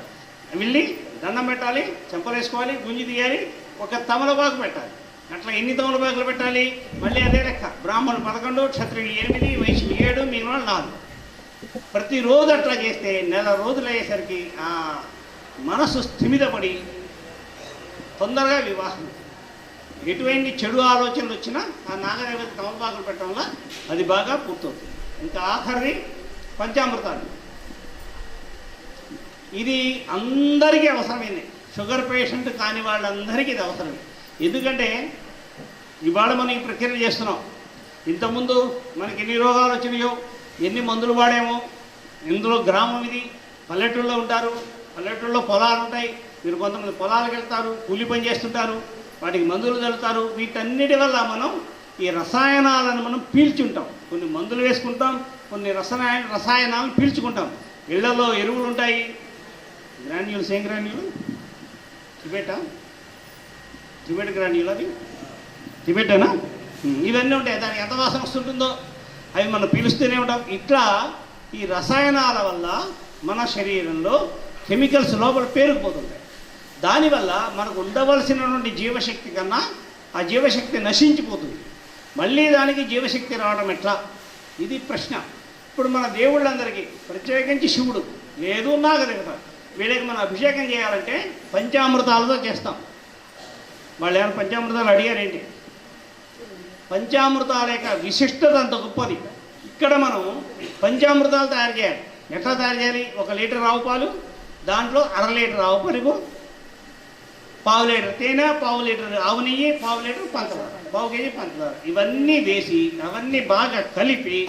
వెళ్ళి దండం పెట్టాలి, చెంపలేసుకోవాలి, గుంజి తీయాలి, ఒక తమలపాకు పెట్టాలి. అట్లా ఎన్ని తమలపాకులు పెట్టాలి? మళ్ళీ అదే లెక్క. బ్రాహ్మణులు 11, క్షత్రియులు 8, వైశ్యులు 7, మిగిలిన 4. ప్రతిరోజు అట్లా చేస్తే నెల రోజులు అయ్యేసరికి ఆ మనసు స్థిమితపడి తొందరగా వివాహం. ఎటువంటి చెడు ఆలోచనలు వచ్చినా ఆ నాగదేవత తమలపాకులు పెట్టడం వల్ల అది బాగా పూర్తవుతుంది. ఇంకా ఆఖరిది పంచామృతాలు. ఇది అందరికీ అవసరమైంది. షుగర్ పేషెంట్ కాని వాళ్ళందరికీ ఇది అవసరమే. ఎందుకంటే ఇవాళ మనం ఈ ప్రక్రియ చేస్తున్నాం. ఇంతకుముందు మనకి ఎన్ని రోగాలు వచ్చినాయో, ఎన్ని మందులు వాడామో. ఇందులో గ్రామం ఇది, పల్లెటూళ్ళలో ఉంటారు, పల్లెటూళ్ళలో పొలాలు ఉంటాయి. మీరు కొంతమంది పొలాలకు వెళ్తారు, కూలి పని చేస్తుంటారు, వాటికి మందులు చల్లుతారు. వీటన్నిటి వల్ల మనం ఈ రసాయనాలను మనం పీల్చుంటాం. కొన్ని మందులు వేసుకుంటాం, కొన్ని రసాయనాలను పీల్చుకుంటాం. ఇళ్లలో ఎరువులు ఉంటాయి, గ్రాన్యూల్స్. ఏం గ్రాన్యూలు? టిబెట్ గ్రాన్యూల్, అది టిబెటేనా? ఇవన్నీ ఉంటాయి. దానికి ఎంత వాసన వస్తుంటుందో అవి మనం పీలుస్తూనే ఉంటాం. ఇట్లా ఈ రసాయనాల వల్ల మన శరీరంలో కెమికల్స్ లోపల పేరుకుపోతుంటాయి. దానివల్ల మనకు ఉండవలసినటువంటి జీవశక్తి కన్నా ఆ జీవశక్తి నశించిపోతుంది. మళ్ళీ దానికి జీవశక్తి రావడం ఎట్లా? ఇది ప్రశ్న. ఇప్పుడు మన దేవుళ్ళందరికీ, ప్రత్యేకించి శివుడు లేదు నాగదేవత, వీళ్ళకి మనం అభిషేకం చేయాలంటే పంచామృతాలతో చేస్తాం. వాళ్ళు ఏమైనా పంచామృతాలు అడిగారేంటి? పంచామృతాల యొక్క విశిష్టత అంత గొప్పది. ఇక్కడ మనం పంచామృతాలు తయారు చేయాలి. ఎట్లా తయారు చేయాలి? 1 లీటర్ ఆవు పాలు, దాంట్లో 1/2 లీటర్ ఆవు పెరుగు, 1/2 లీటర్ తేనె, 1/2 లీటర్ ఆవు నెయ్యి, 1/2 లీటర్ పంచదార, 1/2 కేజీ పంచదార, ఇవన్నీ వేసి అవన్నీ బాగా కలిపి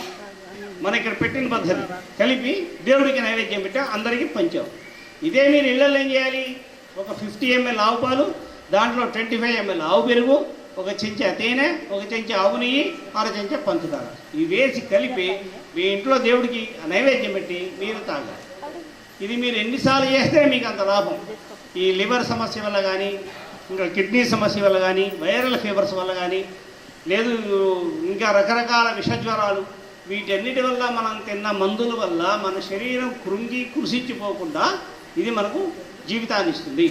మన ఇక్కడ పెట్టిన పద్ధతి కలిపి దేవుడికి నైవేద్యం పెట్టా, అందరికీ పంచాం. ఇదే మీరు ఇళ్ళల్లో ఏం చేయాలి? ఒక 50 ml ఆవు పాలు, దాంట్లో 25 ml ఆవు పెరుగు, 1 చెంచా తేనె, 1 చెంచా ఆవు నెయ్యి, 1/2 చెంచా పంచదార, ఇవి వేసి కలిపి మీ ఇంట్లో దేవుడికి నైవేద్యం పెట్టి మీరు తాగాలి. ఇది మీరు ఎన్నిసార్లు చేస్తే మీకు అంత లాభం. ఈ లివర్ సమస్య వల్ల కానీ, ఇంకా కిడ్నీ సమస్య వల్ల కానీ, వైరల్ ఫీవర్స్ వల్ల కానీ, లేదు ఇంకా రకరకాల విషజ్వరాలు, వీటన్నిటి వల్ల మనం తిన్న మందుల వల్ల మన శరీరం కృషించిపోకుండా ఇది మనకు జీవితాన్ని ఇస్తుంది.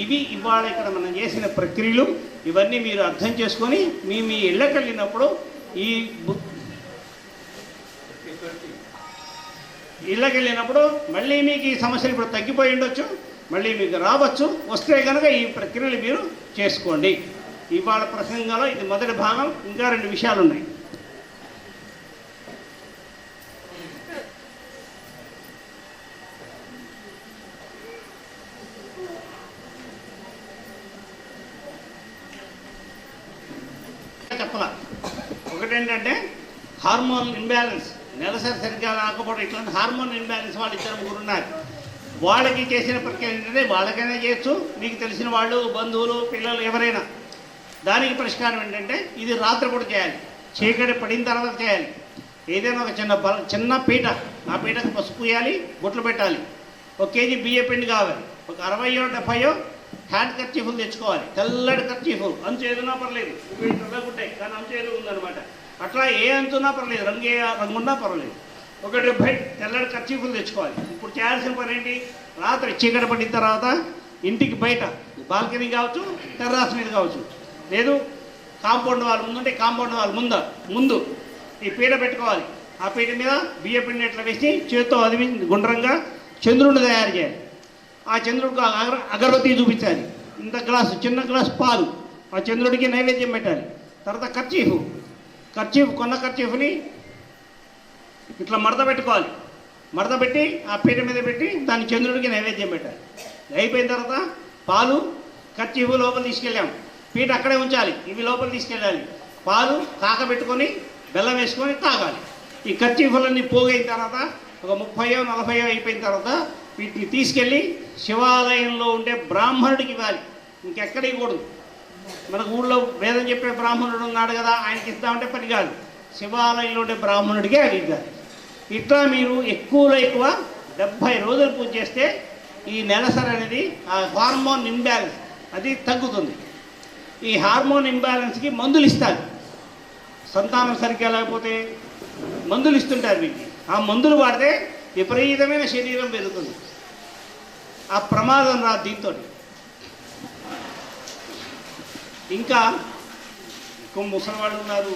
ఇవి ఇవాళ ఇక్కడ మనం చేసిన ప్రక్రియలు. ఇవన్నీ మీరు అర్థం చేసుకొని మీ ఇళ్ళకి వెళ్ళినప్పుడు ఇళ్ళకి వెళ్ళినప్పుడు మళ్ళీ మీకు ఈ సమస్యలు ఇప్పుడు తగ్గిపోయి ఉండొచ్చు, మళ్ళీ మీకు రావచ్చు. వస్తే కనుక ఈ ప్రక్రియలు మీరు చేసుకోండి. ఇవాళ ప్రసంగంలో ఇది మొదటి భాగం. ఇంకా 2 విషయాలు ఉన్నాయి. చెప్పాల. ఒకటేంటంటే హార్మోన్ ఇంబ్యాలెన్స్, నెలసరి సరిగ్గా రాకపోవడం, ఇట్లాంటి హార్మోన్ ఇంబ్యాలెన్స్ వాళ్ళు 2-3 ఉన్నారు. వాళ్ళకి చేసిన ప్రక్రియ ఏంటంటే వాళ్ళకైనా చేయొచ్చు, మీకు తెలిసిన వాళ్ళు, బంధువులు, పిల్లలు ఎవరైనా. దానికి పరిష్కారం ఏంటంటే ఇది రాత్రిపూట చేయాలి, చీకటి పడిన తర్వాత చేయాలి. ఏదైనా ఒక చిన్న పీట, ఆ పీటకు పసుపు వేయాలి, బొట్లు పెట్టాలి. 1 కేజీ బియ్య పిండి కావాలి, ఒక 60 70 హ్యాండ్ కర్చీఫ్లు తెచ్చుకోవాలి, తెల్లటి కర్చీఫ్లు, అంచు ఏదున్నా పర్లేదు, తెల్లగుంటాయి కానీ అంచు ఏదో ఉందన్నమాట. అట్లా ఏ అంచున్నా పర్లేదు, రంగున్నా పర్వాలేదు, ఒక 70 తెల్లటి కర్చీఫ్లు తెచ్చుకోవాలి. ఇప్పుడు చేయాల్సిన పని ఏంటి, రాత్రి చీకటి పడిన తర్వాత ఇంటికి బయట బాల్కనీ కావచ్చు, టెర్రాస్ మీద కావచ్చు, లేదు కాంపౌండ్ వాళ్ళ ముందుంటే కాంపౌండ్ వాళ్ళ ముందు ఈ పీట పెట్టుకోవాలి. ఆ పీట మీద బియ్య పిండి ఎట్లా వేసి చేతితో అదిమి గుండ్రంగా చంద్రుడిని తయారు చేయాలి. ఆ చంద్రుడికి అగరబత్తి చూపించాలి. ఇంత గ్లాసు, చిన్న గ్లాసు పాలు ఆ చంద్రుడికి నైవేద్యం పెట్టాలి. తర్వాత కర్చీఫ్ కొన్న కర్చీఫ్ని ఇట్లా మడత పెట్టుకోవాలి. మడత పెట్టి ఆ పీట మీద పెట్టి దాన్ని చంద్రుడికి నైవేద్యం పెట్టాలి. అయిపోయిన తర్వాత పాలు కర్చీఫ్ లోపల తీసుకెళ్ళాము, పీట అక్కడే ఉంచాలి, ఇవి లోపల తీసుకెళ్ళాలి. పాలు కాకబెట్టుకొని బెల్లం వేసుకొని తాగాలి. ఈ కర్చీఫ్లన్నీ పోగైన తర్వాత ఒక 30-40 అయిపోయిన తర్వాత వీటిని తీసుకెళ్ళి శివాలయంలో ఉండే బ్రాహ్మణుడికి ఇవ్వాలి, ఇంకెక్కడ ఇవ్వకూడదు. మనకు ఊళ్ళో వేదం చెప్పే బ్రాహ్మణుడు ఉన్నాడు కదా, ఆయనకి ఇద్దామంటే పని కాదు, శివాలయంలో ఉండే బ్రాహ్మణుడికే అది ఇవ్వాలి. ఇట్లా మీరు ఎక్కువలో ఎక్కువ 70 రోజులు పూజ చేస్తే ఈ నెలసరి అనేది ఆ హార్మోన్ ఇంబ్యాలెన్స్ అది తగ్గుతుంది. ఈ హార్మోన్ ఇంబ్యాలెన్స్కి మందులు ఇస్తారు. సంతానం సరిగ్గా లేకపోతే మందులు ఇస్తుంటారు వీటికి. ఆ మందులు వాడితే విపరీతమైన శరీరం పెరుగుతుంది. ఆ ప్రమాదం రాదు దీంతో. ఇంకా ముసలి వాళ్ళు ఉన్నారు,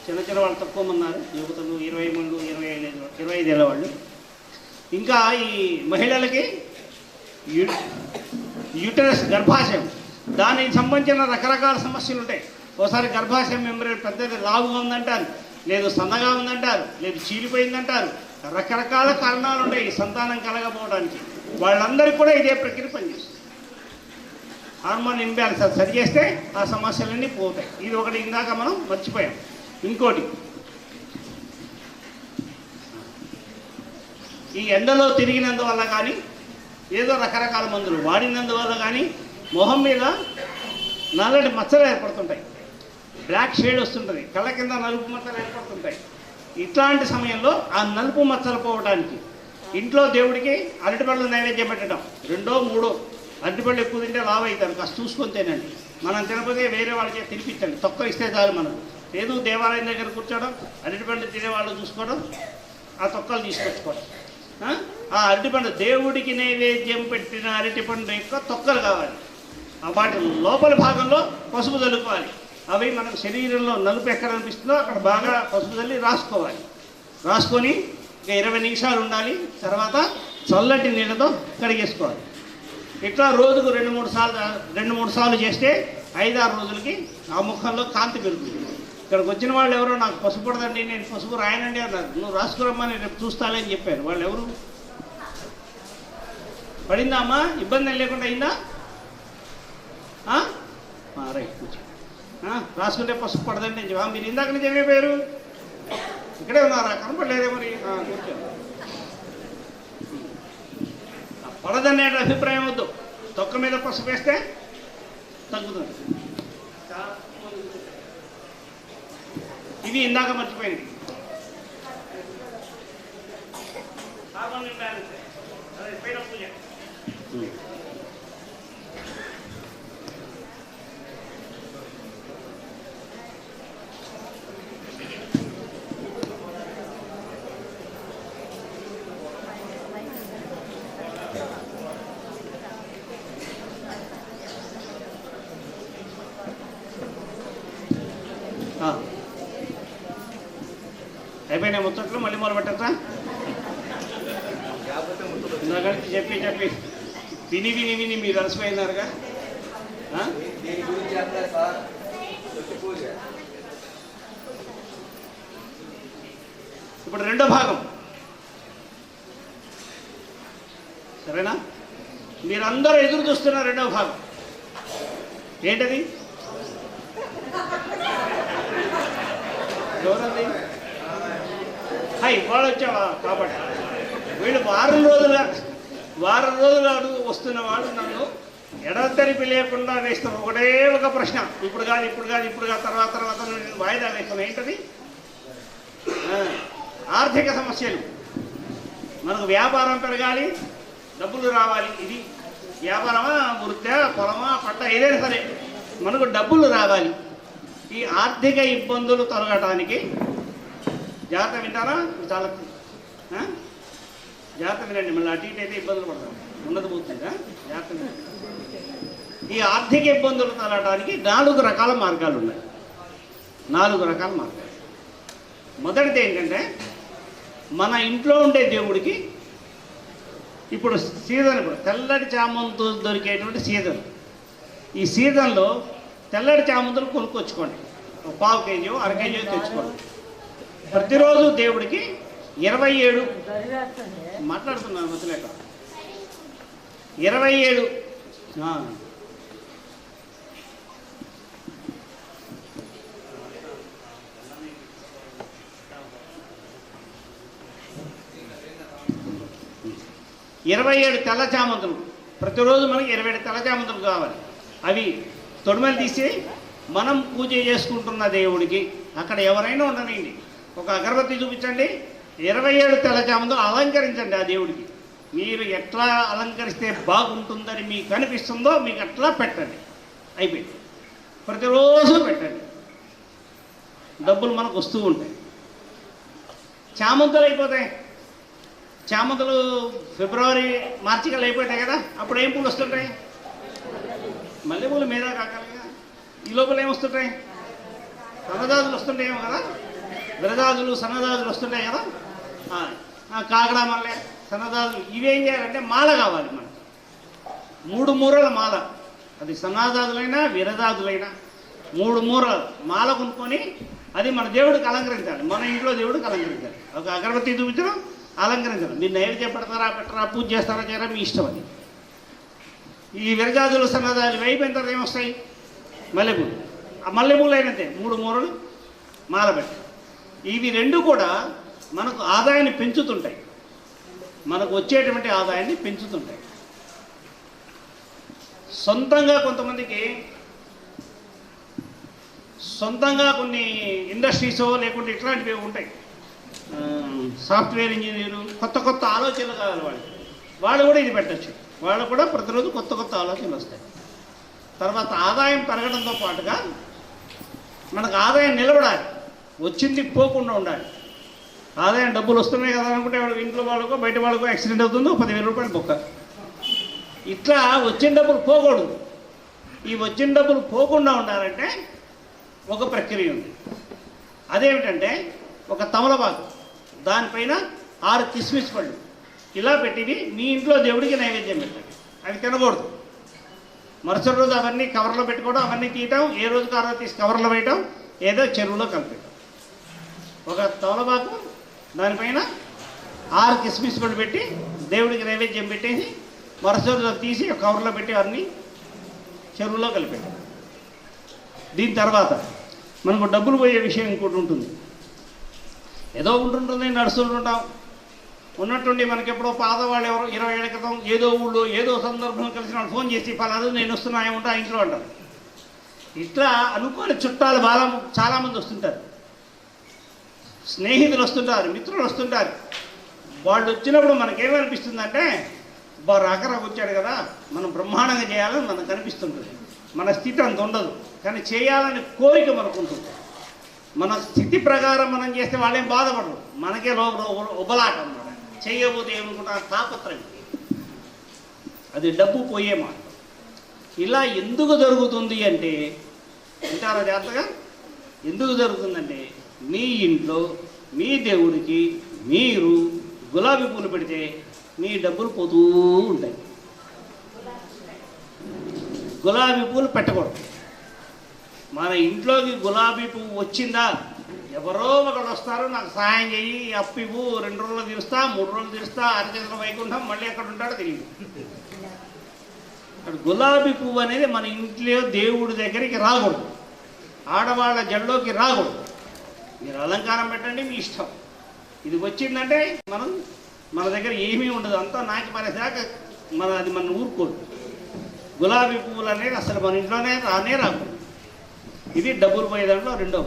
చిన్న వాళ్ళు తక్కువ ఉన్నారు, యువతలు 20-25 ఏళ్ళ వాళ్ళు. ఇంకా ఈ మహిళలకి యూటరస్ గర్భాశయం, దానికి సంబంధించిన రకరకాల సమస్యలు ఉంటాయి. ఒకసారి గర్భాశయం మెంబ్రేన్ పెద్దది లావుగా ఉందంటారు, లేదు సన్నగా ఉందంటారు, లేదు చీలిపోయిందంటారు. రకరకాల కారణాలు ఉంటాయి సంతానం కలగకపోవడానికి. వాళ్ళందరికీ కూడా ఇదే ప్రక్రియ పనిచేస్తుంది. హార్మోన్ ఇంబ్యాలెన్స్ అది సరి చేస్తే ఆ సమస్యలన్నీ పోతాయి. ఇది ఒకటి ఇందాక మనం మర్చిపోయాం. ఇంకోటి, ఈ ఎండలో తిరిగినందువల్ల కానీ, ఏదో రకరకాల మందులు వాడినందువల్ల కానీ మొహం మీద నల్లటి మచ్చలు ఏర్పడుతుంటాయి, బ్లాక్ షేడ్ వస్తుంటుంది, కళ్ళ కింద నలుపు మచ్చలు ఏర్పడుతుంటాయి. ఇట్లాంటి సమయంలో ఆ నలుపు మచ్చలు పోవడానికి ఇంట్లో దేవుడికి అరటిపళ్ళు నైవేద్యం పెట్టడం, 2-3 అరటిపళ్ళు ఎక్కువ తింటే లావు అవుతారు, కాస్త చూసుకొని తినండి. మనం తినకపోతే వేరే వాళ్ళకి తినిపించండి, తొక్క ఇస్తే చాలు. మనం లేదు దేవాలయం దగ్గర కూర్చోవడం, అరటిపండు తినేవాళ్ళు చూసుకోవడం, ఆ తొక్కలు తీసుకొచ్చుకోవడం. ఆ అరటిపండు దేవుడికి నైవేద్యం పెట్టిన అరటిపండు యొక్క తొక్కలు కావాలి. వాటి లోపల భాగంలో పసుపు చల్లుకోవాలి. అవి మనకు శరీరంలో నలుపు ఎక్కడ అనిపిస్తుందో అక్కడ బాగా పసుపు చల్లి రాసుకోవాలి. రాసుకొని ఇక 20 నిమిషాలు ఉండాలి. తర్వాత చల్లటి నీళ్ళతో కడిగేసుకోవాలి. ఇట్లా రోజుకు 2-3 సార్లు చేస్తే 5-6 రోజులకి ఆ ముఖంలో కాంతి పెరుగుతుంది. ఇక్కడికి వచ్చిన వాళ్ళు ఎవరో నాకు పసుపు పడదండి, నేను పసుపు రాయనండి అన్నారు. నువ్వు రాసుకురమ్మని రేపు చూస్తానని చెప్పాను. వాళ్ళు ఎవరు? పడిందా అమ్మా? ఇబ్బంది లేకుండా అయిందా? రైట్, కూర్చో. రాసుకుంటే పసుపు పడదండి అని చెప్పా. మీరు ఇందాక నుంచి ఏమైపోయారు? ఇక్కడే ఉన్నారా? కనపడలేదే మరి. కూర్చో. పడదనే అభిప్రాయం వద్దు, తొక్క మీద పసుపు వేస్తే తగ్గుతుంది. ఇది ఇందాక మర్చిపోయింది. పైన పూజ. అయిపోయినా ముచ్చట్లు మళ్ళీ మొదలు పెట్టచ్చా? ఇందాక చెప్పి విని మీరు అలసిపోయినారుగా. ఇప్పుడు రెండో భాగం, సరేనా? మీరందరూ ఎదురు చూస్తున్న రెండవ భాగం ఏంటది? ఎవరండి? ఇవాళ వచ్చావా? కాబట్టి వీళ్ళు వారం రోజులు వస్తున్న వాళ్ళు నన్ను ఎడతెరిపి లేకుండా వేస్తాం. ఒకటే ఒక ప్రశ్న, ఇప్పుడు కాదు తర్వాత నేను వాయిదా వేస్తాను. ఏంటది? ఆర్థిక సమస్యలు. మనకు వ్యాపారం పెరగాలి, డబ్బులు రావాలి, ఇది వ్యాపారమా, వృత్యా, పొలమా, పట్ట ఏదైనా సరే మనకు డబ్బులు రావాలి. ఈ ఆర్థిక ఇబ్బందులు తొలగటానికి జాగ్రత్త వింటారా? చాలా జాగ్రత్త వినండి, మళ్ళీ అటు ఇటు అయితే ఇబ్బందులు పడతాం, ఉన్నది పోతుందా? జాగ్రత్త వినండి. ఈ ఆర్థిక ఇబ్బందులు తొలగటానికి 4 రకాల మార్గాలు ఉన్నాయి. 4 రకాల మార్గాలు. మొదటిది ఏంటంటే, మన ఇంట్లో ఉండే దేవుడికి ఇప్పుడు సీజన్, ఇప్పుడు తెల్లటి చామంతులు దొరికేటువంటి సీజన్. ఈ సీజన్లో తెల్లటి చామంతులు కొనుక్కొచ్చుకోండి, 1/4 కేజీ 1/2 కేజీ తెచ్చుకోండి. ప్రతిరోజు దేవుడికి 27 మాట్లాడుతున్నాను మధ్యలేక 27 27 తెల్ల చామంతులు, ప్రతిరోజు మనకి 27 తెల్ల చామంతులు కావాలి. అవి తొడిమలు తీసి మనం పూజ చేసుకుంటున్న దేవుడికి, అక్కడ ఎవరైనా ఉండనండి, ఒక అగరబత్తి చూపించండి, 27 తెల్ల చామంతులు అలంకరించండి. ఆ దేవుడికి మీరు ఎట్లా అలంకరిస్తే బాగుంటుందని మీకు అనిపిస్తుందో మీకు అట్లా పెట్టండి. అయిపోయింది. ప్రతిరోజు పెట్టండి, డబ్బులు మనకు వస్తూ ఉంటాయి. చామంతులు అయిపోతాయి. చామంతులు ఫిబ్రవరి, మార్చి కల్లా అయిపోతాయి కదా. అప్పుడు ఏం పూలు వస్తుంటాయి? మల్లెపూలు మీద కాకలుగా. ఈ లోపల ఏమొస్తుంటాయి? సన్నజాజులు వస్తుంటాయేమో కదా. విరజాజులు, సన్నజాజులు వస్తుంటాయి కదా. కాకడా మల్లె, సన్నజాజులు, ఇవేం చేయాలంటే మాల కావాలి మనకి. 3 మూరల మాల. అది సన్నజాజులైనా విరజాజులైనా 3 మూరల మాల కొనుక్కొని అది మన దేవుడికి అలంకరించాలి. మన ఇంట్లో దేవుడికి అలంకరించాలి. ఒక అగరబత్తి చూపించడం, అలంకరించడం. మీరు నైవేద్యం పెడతారా పెట్టరా, పూజ చేస్తారా చేయరా, మీ ఇష్టం అది. ఈ విరజాజులు, సన్నజాజులు అయిపోయిన తర్వాత ఏమొస్తాయి? మల్లెపూలు. ఆ మల్లెపూలు అయినంతే 3 మూరలు మాల పెట్టి. ఇవి 2 కూడా మనకు ఆదాయాన్ని పెంచుతుంటాయి, మనకు వచ్చేటువంటి ఆదాయాన్ని పెంచుతుంటాయి. సొంతంగా కొంతమందికి సొంతంగా కొన్ని ఇండస్ట్రీసో లేకుంటే ఇట్లాంటివి ఉంటాయి. సాఫ్ట్వేర్ ఇంజనీరు, కొత్త కొత్త ఆలోచనలు కావాలి వాళ్ళు కూడా ఇది పెట్టచ్చు. వాళ్ళు కూడా ప్రతిరోజు కొత్త కొత్త ఆలోచనలు వస్తాయి. తర్వాత ఆదాయం పెరగడంతో పాటుగా మనకు ఆదాయం నిలబడాలి, వచ్చింది పోకుండా ఉండాలి. ఆదాయం డబ్బులు వస్తున్నాయి కదా అనుకుంటే వాడు ఇంట్లో వాళ్ళకో బయట వాళ్ళకో యాక్సిడెంట్ అవుతుందో 10,000 రూపాయలు బొక్క. ఇట్లా వచ్చిన డబ్బులు పోకూడదు. ఈ వచ్చిన డబ్బులు పోకుండా ఉండాలంటే ఒక ప్రక్రియ ఉంది. అదేమిటంటే, ఒక తమలపాకు, దానిపైన 6 కిస్మిస్ పళ్ళు ఇలా పెట్టివి మీ ఇంట్లో దేవుడికి నైవేద్యం పెట్టండి. అవి తినకూడదు. మరుసటి రోజు అవన్నీ కవర్లో పెట్టుకోవడం, అవన్నీ తీయటం, ఏ రోజుకి ఆ రోజు తీసి కవర్లో వేయటం, ఏదో చెరువులో కలిపేయటం. ఒక తమలపాకు, దానిపైన 6 కిస్మిస్ పళ్ళు పెట్టి దేవుడికి నైవేద్యం పెట్టేసి మరుసటి రోజు తీసి కవర్లో పెట్టి అన్నీ చెరువులో కలిపేయటం. దీని తర్వాత మనకు డబ్బులు పోయే విషయం ఇంకోటి ఉంటుంది. ఏదో ఉంటుంటుంది, నడుస్తుంటాం. ఉన్నట్టుండి మనకి ఎప్పుడో పాతవాళ్ళు ఎవరో 20 ఏళ్ళ క్రితం ఏదో ఊళ్ళో ఏదో సందర్భం కలిసిన వాళ్ళు ఫోన్ చేసి పలాదు నేను వస్తున్నా ఏముంటా ఇంట్లో అంటారు. ఇట్లా అనుకోని చుట్టాలు చాలామంది వస్తుంటారు, స్నేహితులు వస్తుంటారు, మిత్రులు వస్తుంటారు. వాళ్ళు వచ్చినప్పుడు మనకేమనిపిస్తుందంటే, రాకరాకు వచ్చాడు కదా, మనం బ్రహ్మాండంగా చేయాలని మనకు అనిపిస్తుంటుంది. మన స్థితి అంత ఉండదు, కానీ చేయాలని కోరిక మనకు ఉంటుంది. మన స్థితి ప్రకారం మనం చేస్తే వాళ్ళేం బాధపడరు, మనకే ఉబలాట అన్నమాట. చేయకపోతే ఏమనుకుంటా తాపత్రయం. అది డబ్బు పోయే మాట. ఇలా ఎందుకు జరుగుతుంది అంటే, వింటారా జాగ్రత్తగా, ఎందుకు జరుగుతుందంటే, మీ ఇంట్లో మీ దేవుడికి మీరు గులాబీ పూలు పెడితే మీ డబ్బులు పోతూ ఉంటాయి. గులాబీ పూలు పెట్టకూడదు. మన ఇంట్లోకి గులాబీ పువ్వు వచ్చిందా, ఎవరో ఒకరు వస్తారు, నాకు సహాయం చెయ్యి, అప్పు ఇవ్వు, 2 రోజులు తీరుస్తా, 3 రోజులు తీరుస్తా, అరచేతుల వైకుంఠం, మళ్ళీ ఎక్కడ ఉంటాడో తెలియదు. గులాబీ పువ్వు అనేది మన ఇంట్లో దేవుడి దగ్గరికి రాకూడదు, ఆడవాళ్ళ జల్లోకి రాకూడదు. మీరు అలంకారం పెట్టండి, మీ ఇష్టం. ఇది వచ్చిందంటే మన దగ్గర ఏమీ ఉండదు, అంతా నాకి పరేసాక అది మన ఊరుకోదు. గులాబీ పువ్వులు అనేది అసలు మన ఇంట్లోనే రాకూడదు. ఇది డబ్బులు పోయే దాంట్లో రెండవ.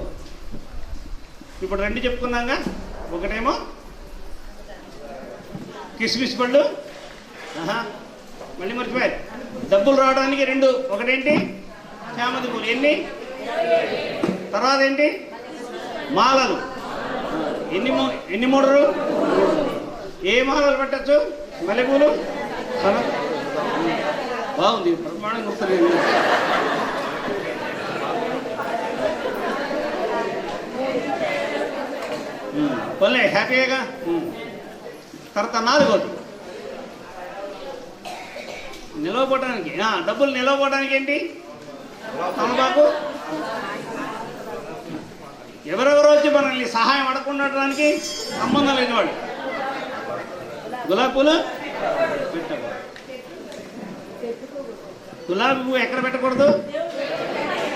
ఇప్పుడు 2 చెప్పుకున్నాగా. ఒకటేమో కిస్మిస్ పళ్ళు, మళ్ళీ మర్చిపోయారు. డబ్బులు రావడానికి 2, ఒకటేంటి చామంతి పూలు, ఎన్ని? తర్వాత ఏంటి? మాలలు. ఎన్ని మూడరు? ఏ మాలలు పెట్టచ్చు? మల్లెపూలు. బాగుంది, ప్రమాణం గుర్తులేదు. పోలే, హ్యాపీగా. తర్వాత 4వది నిలవపోవడానికి, డబ్బులు నిలవపోవడానికి ఏంటి? తమలపాకు. ఎవరెవరో వచ్చి మనల్ని సహాయం అడగకుండడానికి సంబంధం లేని వాళ్ళు గులాబీ పూలు పెట్టకూడదు. గులాబీ పువ్వు ఎక్కడ పెట్టకూడదు?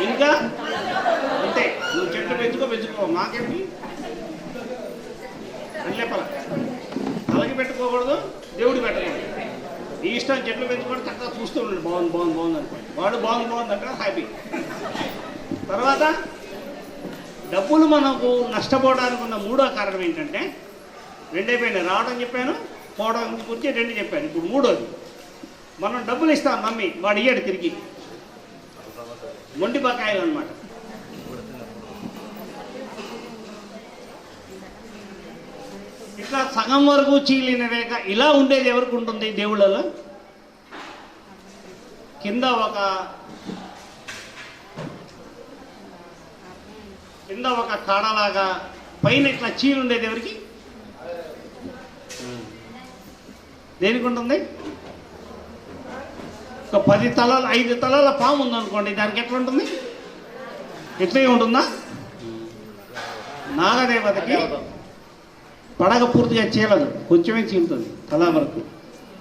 ఇంకా అంతే, నువ్వు చెట్లు పెంచుకో, మాకేమి అల్లెపల అలాగే పెట్టుకోకూడదు, దేవుడు పెట్టకూడదు. నీ ఇష్టం, చెట్లు పెంచుకోవడం చక్కగా చూస్తూ ఉండండి. బాగుంది అనుకోండి, వాడు బాగుంది అంటే హ్యాపీ. తర్వాత డబ్బులు మనకు నష్టపోవడానికి ఉన్న 3వ కారణం ఏంటంటే, 2 అయిపోయినాయి. రావడం చెప్పాను, పోవడం గురించి 2 చెప్పాను. ఇప్పుడు 3వది, మనం డబ్బులు ఇస్తాం నమ్మి, వాడు ఇయ్యాడు తిరిగి. మొండి బకాయిలు అనమాట. ఇట్లా సగం వరకు చీలిన రేఖ ఇలా ఉండేది ఎవరికి ఉంటుంది దేవుళ్ళలో? కింద ఒక కాడలాగా, పైన ఇట్లా చీలు ఉండేది ఎవరికి? దేనికి ఉంటుంది? ఒక 10 తలాల 5 తలాల పాము ఉందనుకోండి, దానికి ఎట్లా ఉంటుంది? ఎట్లే ఉంటుందా? నాగదేవతకి పడగ పూర్తిగా చీలదు, కొంచెమే చీలుతుంది తలా వరకు.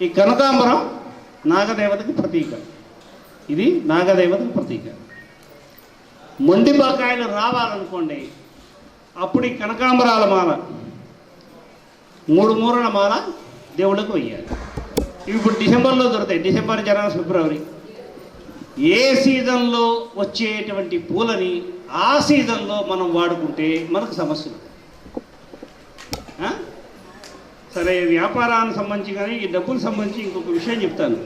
ఈ కనకాంబరం నాగదేవతకి ప్రతీక, ఇది నాగదేవతకి ప్రతీక. మొండి బకాయిలు రావాలనుకోండి, అప్పుడు ఈ కనకాంబరాల మాల 3 మూరల మాల దేవుళ్ళకు వెయ్యాలి. ఇవి ఇప్పుడు డిసెంబర్లో దొరుకుతాయి. డిసెంబర్, జనవరి, ఫిబ్రవరి. ఏ సీజన్లో వచ్చేటువంటి పూలని ఆ సీజన్లో మనం వాడుకుంటే మనకు సమస్యలు. సరే, వ్యాపారానికి సంబంధించి కానీ ఈ డబ్బులకు సంబంధించి ఇంకొక విషయం చెప్తాను.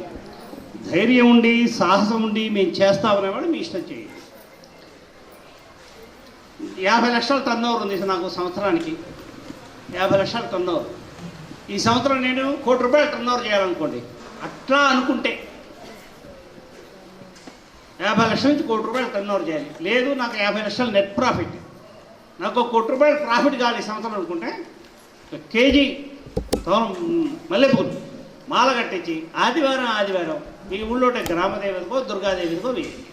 ధైర్యం ఉండి, సాహసం ఉండి మేము చేస్తామనేవాడు మీ ఇష్టం చేయండి. 50 లక్షల టర్నోవర్ ఉంది నాకు సంవత్సరానికి. 50 లక్షల టర్నోవర్. ఈ సంవత్సరం నేను ₹1 కోటి టర్నోవర్ చేయాలనుకోండి. అట్లా అనుకుంటే 50 లక్షల నుంచి ₹1 కోటి టర్నోవర్ చేయాలి. లేదు, నాకు 50 లక్షల నెట్ ప్రాఫిట్, నాకు ₹1 కోటి ప్రాఫిట్ కావాలి ఈ సంవత్సరం అనుకుంటే, కేజీ మల్లెపూలు మాల కట్టించి ఆదివారం మీ ఊళ్ళో గ్రామదేవతకో దుర్గాదేవికో వేయండి.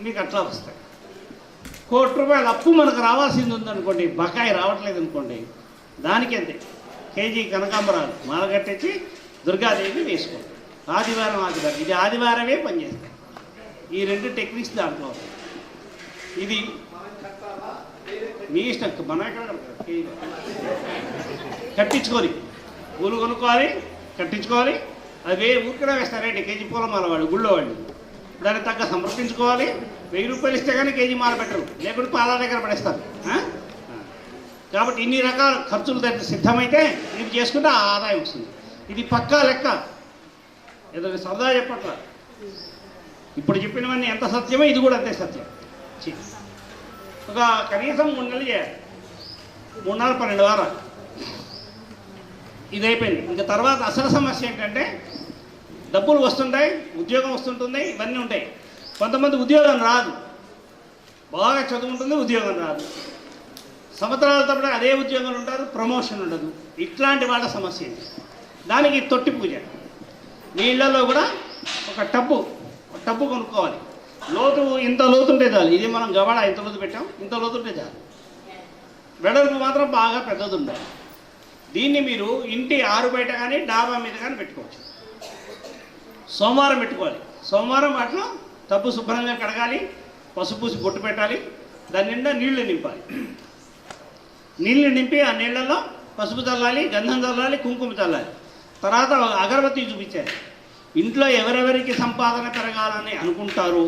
మీకు అట్లా వస్తాయి. ₹1 కోటి అప్పు మనకు రావాల్సింది ఉందనుకోండి, బకాయి రావట్లేదు అనుకోండి, దానికి అంతే. కేజీ కనకాంబరాలు మాల కట్టించి దుర్గాదేవి వేసుకోండి. ఆదివారం ఇది ఆదివారమే పనిచేస్తాయి. ఈ 2 టెక్నిక్స్ దాంట్లో. ఇది మీ ఇష్టం. మనం ఎక్కడ కట్టించుకొని పూలు కొనుక్కోవాలి, కట్టించుకోవాలి. అవి ఊరికనే వేస్తారండి కేజీ పూల మాల వాళ్ళు, గుళ్ళో వాళ్ళు. దానికి తగ్గ సమర్పించుకోవాలి. ₹1000 ఇస్తే కానీ కేజీ మాల పెట్టరు, లేకుంటే పాల దగ్గర పడేస్తారు. కాబట్టి ఇన్ని రకాల ఖర్చులు సిద్ధమైతే ఇది చేసుకుంటే ఆ ఆదాయం వస్తుంది. ఇది పక్కా లెక్క, ఏదో సరదా చెప్పట్ల. ఇప్పుడు చెప్పినవన్నీ ఎంత సత్యమో ఇది కూడా అంతే సత్యం. ఒక కనీసం 3 నెలలు చేయాలి. 3 నెలలు 12 వారాలు ఇది అయిపోయింది. ఇంకా తర్వాత అసలు సమస్య ఏంటంటే, డబ్బులు వస్తుంటాయి, ఉద్యోగం వస్తుంటుంది, ఇవన్నీ ఉంటాయి. కొంతమంది ఉద్యోగం రాదు, బాగా చదువు ఉంటుంది, ఉద్యోగం రాదు. సంవత్సరాల తప్పుడు అదే ఉద్యోగంలో ఉంటారు, ప్రమోషన్ ఉండదు. ఇట్లాంటి వాళ్ళ సమస్య ఏంటి? దానికి తొట్టి పూజ. నీళ్ళలో కూడా ఒక టబ్బు కొనుక్కోవాలి. లోతు ఇంత లోతుంటే చాలు. ఇది మనం గవాడ ఇంత లోతు పెట్టాం, ఇంత లోతుంటే చాలు. వెడల్పు మాత్రం బాగా పెద్దది ఉండాలి. దీన్ని మీరు ఇంటి ఆరు బయట కానీ డాబా మీద కానీ పెట్టుకోవచ్చు. సోమవారం పెట్టుకోవాలి. సోమవారం వాటిలో టబ్బు శుభ్రంగా కడగాలి, పసుపు పూసి బొట్టు పెట్టాలి, దాని నిండా నీళ్లు నింపాలి. నీళ్లు నింపి ఆ నీళ్లలో పసుపు చల్లాలి, గంధం చల్లాలి, కుంకుమ చల్లాలి. తర్వాత అగరబత్తి చూపించాలి. ఇంట్లో ఎవరెవరికి సంపాదన పెరగాలని అనుకుంటారు,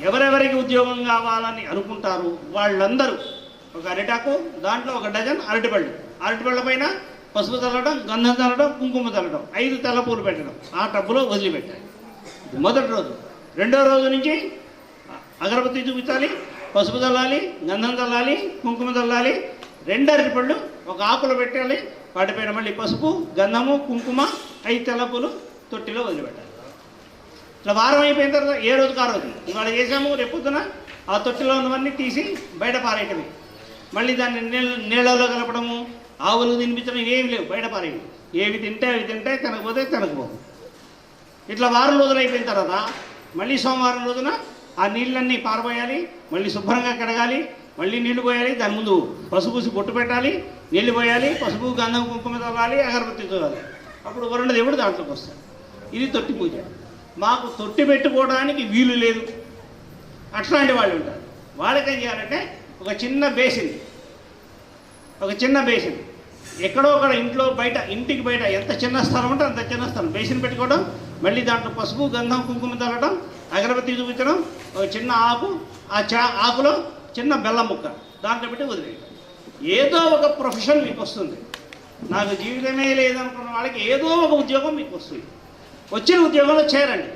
ఎవరెవరికి ఉద్యోగం కావాలని అనుకుంటారు, వాళ్ళందరూ ఒక అరిటాకు, దాంట్లో 1 డజన్ అరటిపళ్ళు, అరటిపళ్ళ పైన పసుపు చల్లడం, గంధం చల్లడం, కుంకుమ చల్లడం, 5 తెల్ల పూలు పెట్టడం, ఆ టబ్బులో వదిలిపెట్టాలి. మొదటి రోజు. రెండో రోజు నుంచి అగరబత్తి చూపించాలి, పసుపు చల్లాలి, గంధం చల్లాలి, కుంకుమ చల్లాలి, 2 అరటిపళ్ళు ఒక ఆకులో పెట్టాలి, వాటిపైన మళ్ళీ పసుపు, గంధము, కుంకుమ, 5 తెల్ల పూలు తొట్టిలో వదిలిపెట్టాలి. ఇట్లా వారం అయిపోయిన తర్వాత ఏ రోజుకి ఆ రోజు ఇవాళ చేసాము, రేపొద్దున ఆ తొట్టిలో ఉన్నవన్నీ తీసి బయట పారేయటమే. మళ్ళీ దాన్ని నీళ్ళలో కలపడము, ఆవులు తినిపించడం ఏమి లేవు, బయట పారేవి. ఏవి తింటే అవి తింటాయి, తినకపోతే తినకపోవు. ఇట్లా వారం రోజులు అయిపోయిన తర్వాత మళ్ళీ సోమవారం రోజున ఆ నీళ్ళన్నీ పారబోయాలి, మళ్ళీ శుభ్రంగా కడగాలి, మళ్ళీ నీళ్లు పోయాలి, దాని ముందు పసుపు పూసి బొట్టు పెట్టాలి, నీళ్లు పోయాలి, పసుపు గంధం కుంకుమ చల్లాలి, అగరబత్తి చల్లాలి. అప్పుడు వరుణ దేవుడు దాంట్లోకి వస్తాడు. ఇది తొట్టి పూజ. మాకు తొట్టి పెట్టుకోవడానికి వీలు లేదు, అట్లాంటి వాళ్ళు ఉంటారు. వాళ్ళకి ఏం చేయాలంటే ఒక చిన్న బేసిన్ ఎక్కడో ఒక ఇంట్లో బయట, ఇంటికి బయట ఎంత చిన్న స్థలం ఉంటే అంత చిన్న స్థలం బేసిన్ పెట్టుకోవడం, మళ్ళీ దాంట్లో పసుపు గంధం కుంకుమ చల్లడం, అగరబత్తి చూపించడం, ఒక చిన్న ఆకు, ఆ ఆకులో చిన్న బెల్లం ముక్క దాంట్లో పెట్టి వదిలేయడం. ఏదో ఒక ప్రొఫెషన్ మీకు వస్తుంది. నాకు జీవితమే లేదనుకున్న వాళ్ళకి ఏదో ఒక ఉద్యోగం మీకు వస్తుంది. వచ్చిన ఉద్యోగంలో చేరండి.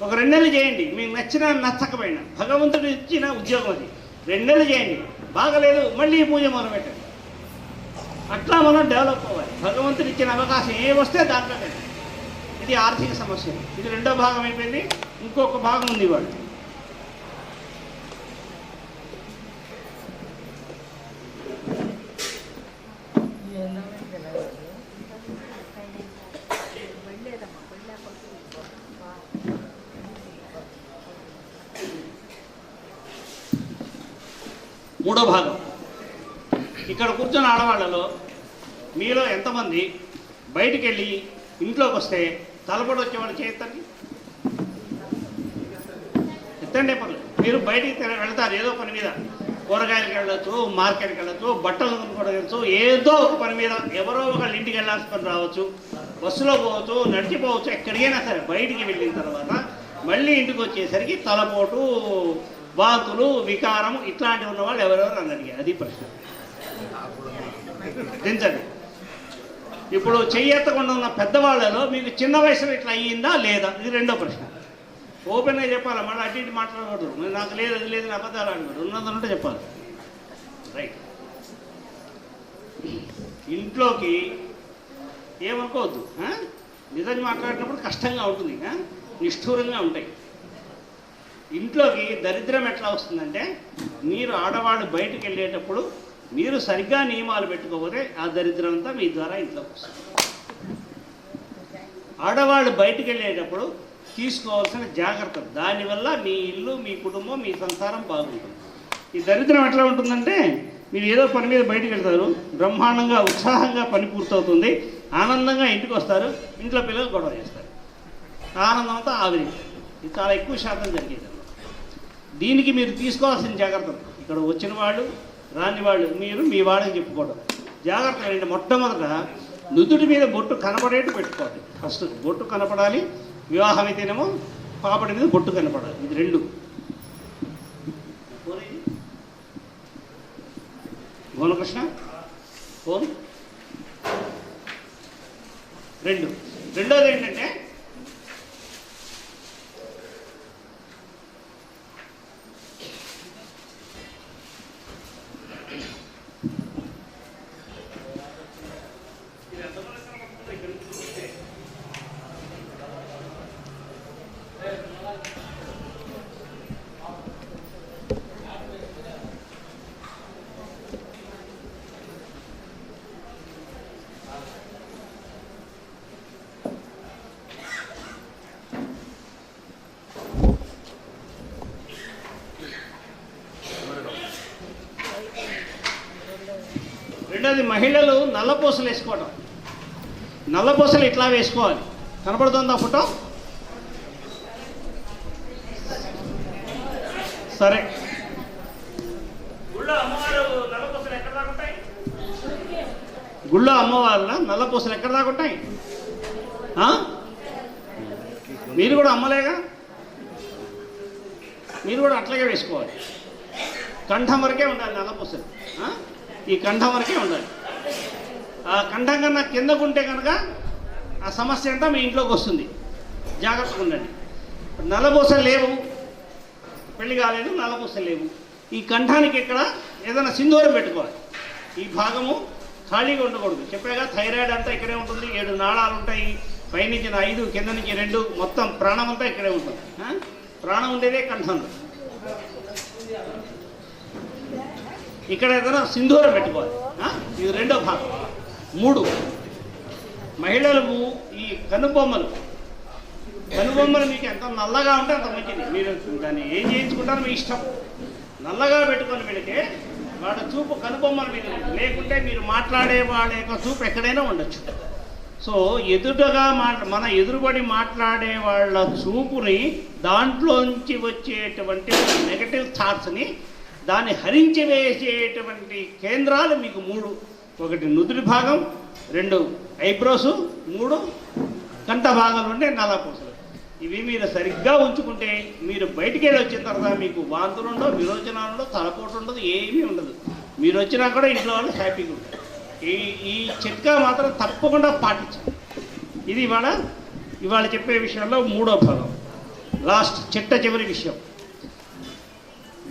ఒక 2 నెలలు చేయండి, మీకు నచ్చకపోయినా భగవంతుడు ఇచ్చిన ఉద్యోగం అది. 2 నెలలు చేయండి, బాగలేదు మళ్ళీ పూజ మొదలుపెట్టండి. అట్లా మనం డెవలప్ అవ్వాలి. భగవంతుడు ఇచ్చిన అవకాశం ఏ వస్తే దాంట్లో పెట్టండి. ఇది ఆర్థిక సమస్య. ఇది 2వ భాగం అయిపోయింది. ఇంకొక భాగం ఉంది వాళ్ళు. మూడో భాగం. ఇక్కడ కూర్చున్న ఆడవాళ్ళలో మీలో ఎంతమంది బయటికి వెళ్ళి ఇంట్లోకి వస్తే తలపడి వచ్చేవాళ్ళు చేయొద్దండి, ఎత్తండి పర్లేదు. మీరు బయటికి వెళ్తారు ఏదో పని మీద, కూరగాయలకు వెళ్ళచ్చు, మార్కెట్కి వెళ్ళచ్చు, బట్టలు కొనుక్కోవడం వెళ్ళచ్చు, ఏదో ఒక పని మీద ఎవరో ఒకళ్ళ ఇంటికి వెళ్ళాల్సిన పని రావచ్చు, బస్సులో పోవచ్చు, నడిచిపోవచ్చు, ఎక్కడికైనా సరే బయటికి వెళ్ళిన తర్వాత మళ్ళీ ఇంటికి వచ్చేసరికి తలపోటు, వాంతులు, వికారం ఇట్లాంటివి ఉన్నవాళ్ళు ఎవరెవరు అని అడిగారు. అది ప్రశ్న. దించండి. ఇప్పుడు చెయ్యెత్తకుండా ఉన్న పెద్దవాళ్ళలో మీకు చిన్న వయసులో ఇట్లా అయ్యిందా లేదా, ఇది 2వ ప్రశ్న. ఓపెన్గా చెప్పాలి, మళ్ళీ అటు ఇటు మాట్లాడకూడదు. నాకు లేదు అది లేదు అబద్ధాలు అడగదు, ఉన్నదంటే చెప్పాలి. రైట్. ఇంట్లోకి ఏమనుకోవద్దు, నిజం మాట్లాడినప్పుడు కష్టంగా ఉంటుంది, నిష్ఠూరంగా ఉంటాయి. ఇంట్లోకి దరిద్రం ఎట్లా వస్తుందంటే, మీరు ఆడవాళ్ళు బయటకు వెళ్ళేటప్పుడు మీరు సరిగ్గా నియమాలు పెట్టుకోకపోతే ఆ దరిద్రం అంతా మీ ద్వారా ఇంట్లోకి వస్తుంది. ఆడవాళ్ళు బయటకు వెళ్ళేటప్పుడు తీసుకోవాల్సిన జాగ్రత్తలు, దానివల్ల మీ ఇల్లు, మీ కుటుంబం, మీ సంసారం బాగుంటుంది. ఈ దరిద్రం ఎట్లా ఉంటుందంటే, మీరు ఏదో పని మీద బయటకు వెళ్తారు, బ్రహ్మాండంగా ఉత్సాహంగా పని పూర్తవుతుంది, ఆనందంగా ఇంటికి వస్తారు, ఇంట్లో పిల్లలు గొడవ చేస్తారు, ఆనందం అంతా ఆవిరి. ఇది చాలా ఎక్కువ శాతం జరిగేది. దీనికి మీరు తీసుకోవాల్సిన జాగ్రత్తలు, ఇక్కడ వచ్చిన వాళ్ళు రాని వాళ్ళు మీరు మీ వాళ్ళని చెప్పుకోవడం జాగ్రత్తలు ఏంటంటే, మొట్టమొదట నుదుటి మీద బొట్టు కనపడేట్టు పెట్టుకోవాలి. ఫస్ట్ బొట్టు కనపడాలి. వివాహం అయితేనేమో పాపడి మీద బొట్టు కనపడాలి. ఇది 2. భువనకృష్ణ ఫోన్ 2. రెండోది ఏంటంటే, రెండోది మహిళలు నల్లపూసలు వేసుకోవడం. నల్లపూసలు ఇట్లా వేసుకోవాలి. కనపడుతుందా ఫోటో? సరే. గుళ్ళో అమ్మవారు నల్లపూసలు ఎక్కడ దాకా ఉంటాయి? గుళ్ళో అమ్మవాళ్ళ నల్లపూసలు ఎక్కడ దాకా ఉంటాయి? మీరు కూడా అమ్మలేగా, మీరు కూడా అట్లాగే వేసుకోవాలి. కంఠం వరకే ఉండాలి నల్లపూసలు, ఈ కంఠం వరకే ఉండాలి. ఆ కంఠం కన్నా కిందకుంటే కనుక ఆ సమస్య అంతా మీ ఇంట్లోకి వస్తుంది. జాగ్రత్తగా ఉండండి. నల్లబూసలు లేవు, పెళ్లి కాలేదు, నల్లబూసలు లేవు. ఈ కంఠానికి ఇక్కడ ఏదైనా సింధూరం పెట్టుకోవాలి. ఈ భాగము ఖాళీగా ఉండకూడదు. చెప్పాగా థైరాయిడ్ అంతా ఇక్కడే ఉంటుంది. 7 నాళాలు ఉంటాయి. పైనుంచి 5, కింద నుంచి 2, మొత్తం ప్రాణం అంతా ఇక్కడే ఉంటుంది. ప్రాణం ఉండేదే కంఠంలో. ఇక్కడ ఏదైనా సింధూరం పెట్టుకోవాలి. ఇది రెండో భాగం. 3, మహిళలకు ఈ కనుబొమ్మలు మీకు ఎంత నల్లగా ఉంటే అంత మంచిది. మీరు దాన్ని ఏం చేయించుకుంటారో మీ ఇష్టం. నల్లగా పెట్టుకొని పెడితే వాడు చూపు కనుబొమ్మల మీద లేకుంటే మీరు మాట్లాడే వాళ్ళ యొక్క చూపు ఎక్కడైనా ఉండొచ్చు. సో ఎదుటగా మన ఎదురుబడి మాట్లాడే వాళ్ళ చూపుని, దాంట్లోంచి వచ్చేటువంటి నెగటివ్ థాట్స్ని దాన్ని హరించి వేసేటువంటి కేంద్రాలు మీకు 3. 1 నుదుటి భాగం, 2 ఐబ్రోసు, 3 కంఠ భాగంలో ఉండే నల్లపూసలు. ఇవి మీరు సరిగ్గా ఉంచుకుంటే మీరు బయటికి వెళ్ళి వచ్చిన తర్వాత మీకు వాంతులు ఉండవు, విరోచనాలు ఉండవు, తలపోటు ఉండదు, ఏమీ ఉండదు. మీరు వచ్చినా కూడా ఇంట్లో వాళ్ళు హ్యాపీగా ఉంటారు. ఈ చిట్కా మాత్రం తప్పకుండా పాటించండి. ఇది ఇవాళ చెప్పే విషయంలో 3వ భాగం, లాస్ట్ చివరి విషయం.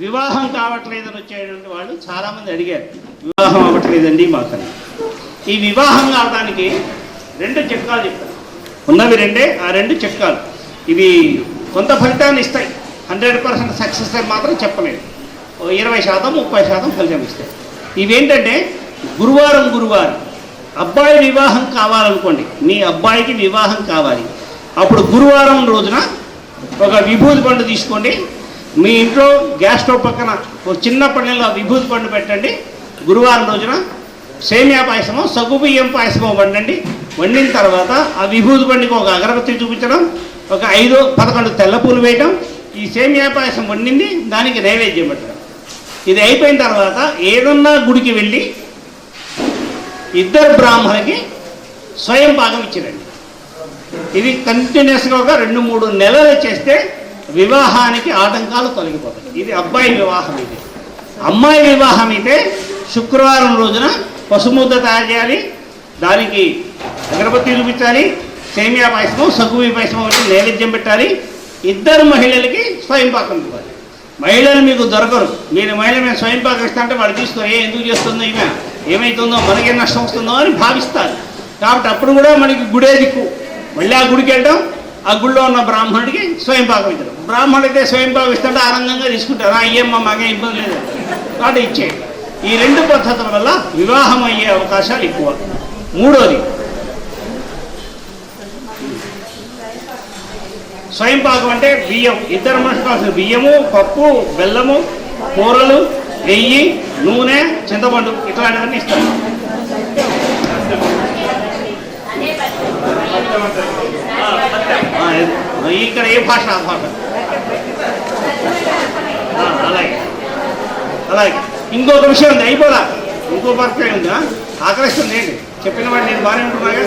వివాహం కావట్లేదని వచ్చేటువంటి వాళ్ళు చాలామంది అడిగారు, వివాహం అవ్వట్లేదండి మాకని. ఈ వివాహం కావడానికి 2 చిట్కాలు చెప్పారు. ఉన్నవి 2, ఆ 2 చిట్కాలు ఇవి కొంత ఫలితాన్ని ఇస్తాయి. 100% సక్సెస్ అని మాత్రం చెప్పలేదు. 20%, 30% ఫలితం ఇస్తాయి. ఇవేంటంటే గురువారం అబ్బాయి వివాహం కావాలనుకోండి, మీ అబ్బాయికి వివాహం కావాలి. అప్పుడు గురువారం రోజున ఒక విభూతి పండు తీసుకోండి. మీ ఇంట్లో గ్యాస్ స్టవ్ పక్కన ఒక చిన్న పళ్ళెంలో విభూతి పండు పెట్టండి. గురువారం రోజున సేమియా పాయసమో సగ్గుబియ్యం పాయసమో వండండి. వండిన తర్వాత ఆ విభూతి పండుకి ఒక అగరబత్తి చూపించడం, ఒక 5-11 తెల్లపూలు వేయటం, ఈ సేమియా పాయసం వండింది దానికి నైవేద్యం పెట్టడం. ఇది అయిపోయిన తర్వాత ఏదన్నా గుడికి వెళ్ళి 2 బ్రాహ్మణులకి స్వయం పాకం ఇచ్చిరండి. ఇది కంటిన్యూస్గా ఒక 2-3 నెలలు చేస్తే వివాహానికి ఆటంకాలు తొలగిపోతాయి. ఇది అబ్బాయి వివాహం. ఇది అమ్మాయి వివాహం అయితే శుక్రవారం రోజున పసుముద్ద తయారు చేయాలి, దానికి అగరబత్తి చూపించాలి, సేమియా పాయసము సగ్గుబియ్యం పాయసము వచ్చి నైవేద్యం పెట్టాలి. 2 మహిళలకి స్వయం పాకం ఇవ్వాలి. మహిళలు మీకు దొరకరు. మీరు మహిళ మేము స్వయం పాకం ఇస్తా అంటే వాళ్ళు తీసుకోరు. ఎందుకు చేస్తుందో, ఏమవుతుందో, మనకేం నష్టం వస్తుందో అని భావిస్తారు. కాబట్టి అప్పుడు కూడా మనకి గుడే దిక్కు. మళ్ళీ ఆ గుడికి వెళ్ళడం, ఆ గుడిలో ఉన్న బ్రాహ్మణుడికి స్వయం పాకం ఇద్దరు. బ్రాహ్మణుడు అయితే స్వయం పాకం ఇస్తుంటే ఆనందంగా తీసుకుంటారు. అయ్యమ్మ మాకే ఇబ్బంది లేదు కాబట్టి ఇచ్చేయండి. ఈ 2 పద్ధతుల వల్ల వివాహం అయ్యే అవకాశాలు ఎక్కువ. 3వది స్వయం పాకం అంటే బియ్యం. 2 మనుషులు కావాల్సిన బియ్యము, పప్పు, బెల్లము, కూరలు, నెయ్యి, నూనె, చింతపండు ఇట్లాంటివన్నీ ఇస్తారు. ఇక్కడ ఏ భాష ఆ భాష. అలాగే ఇంకొక విషయం ఉంది, అయిపోదా, ఇంకో పర్ఫెక్ట్ ఉందా, ఆకలిస్తుంది ఏంటి చెప్పిన వాడు నేను బాగానే ఉంటున్నాగా.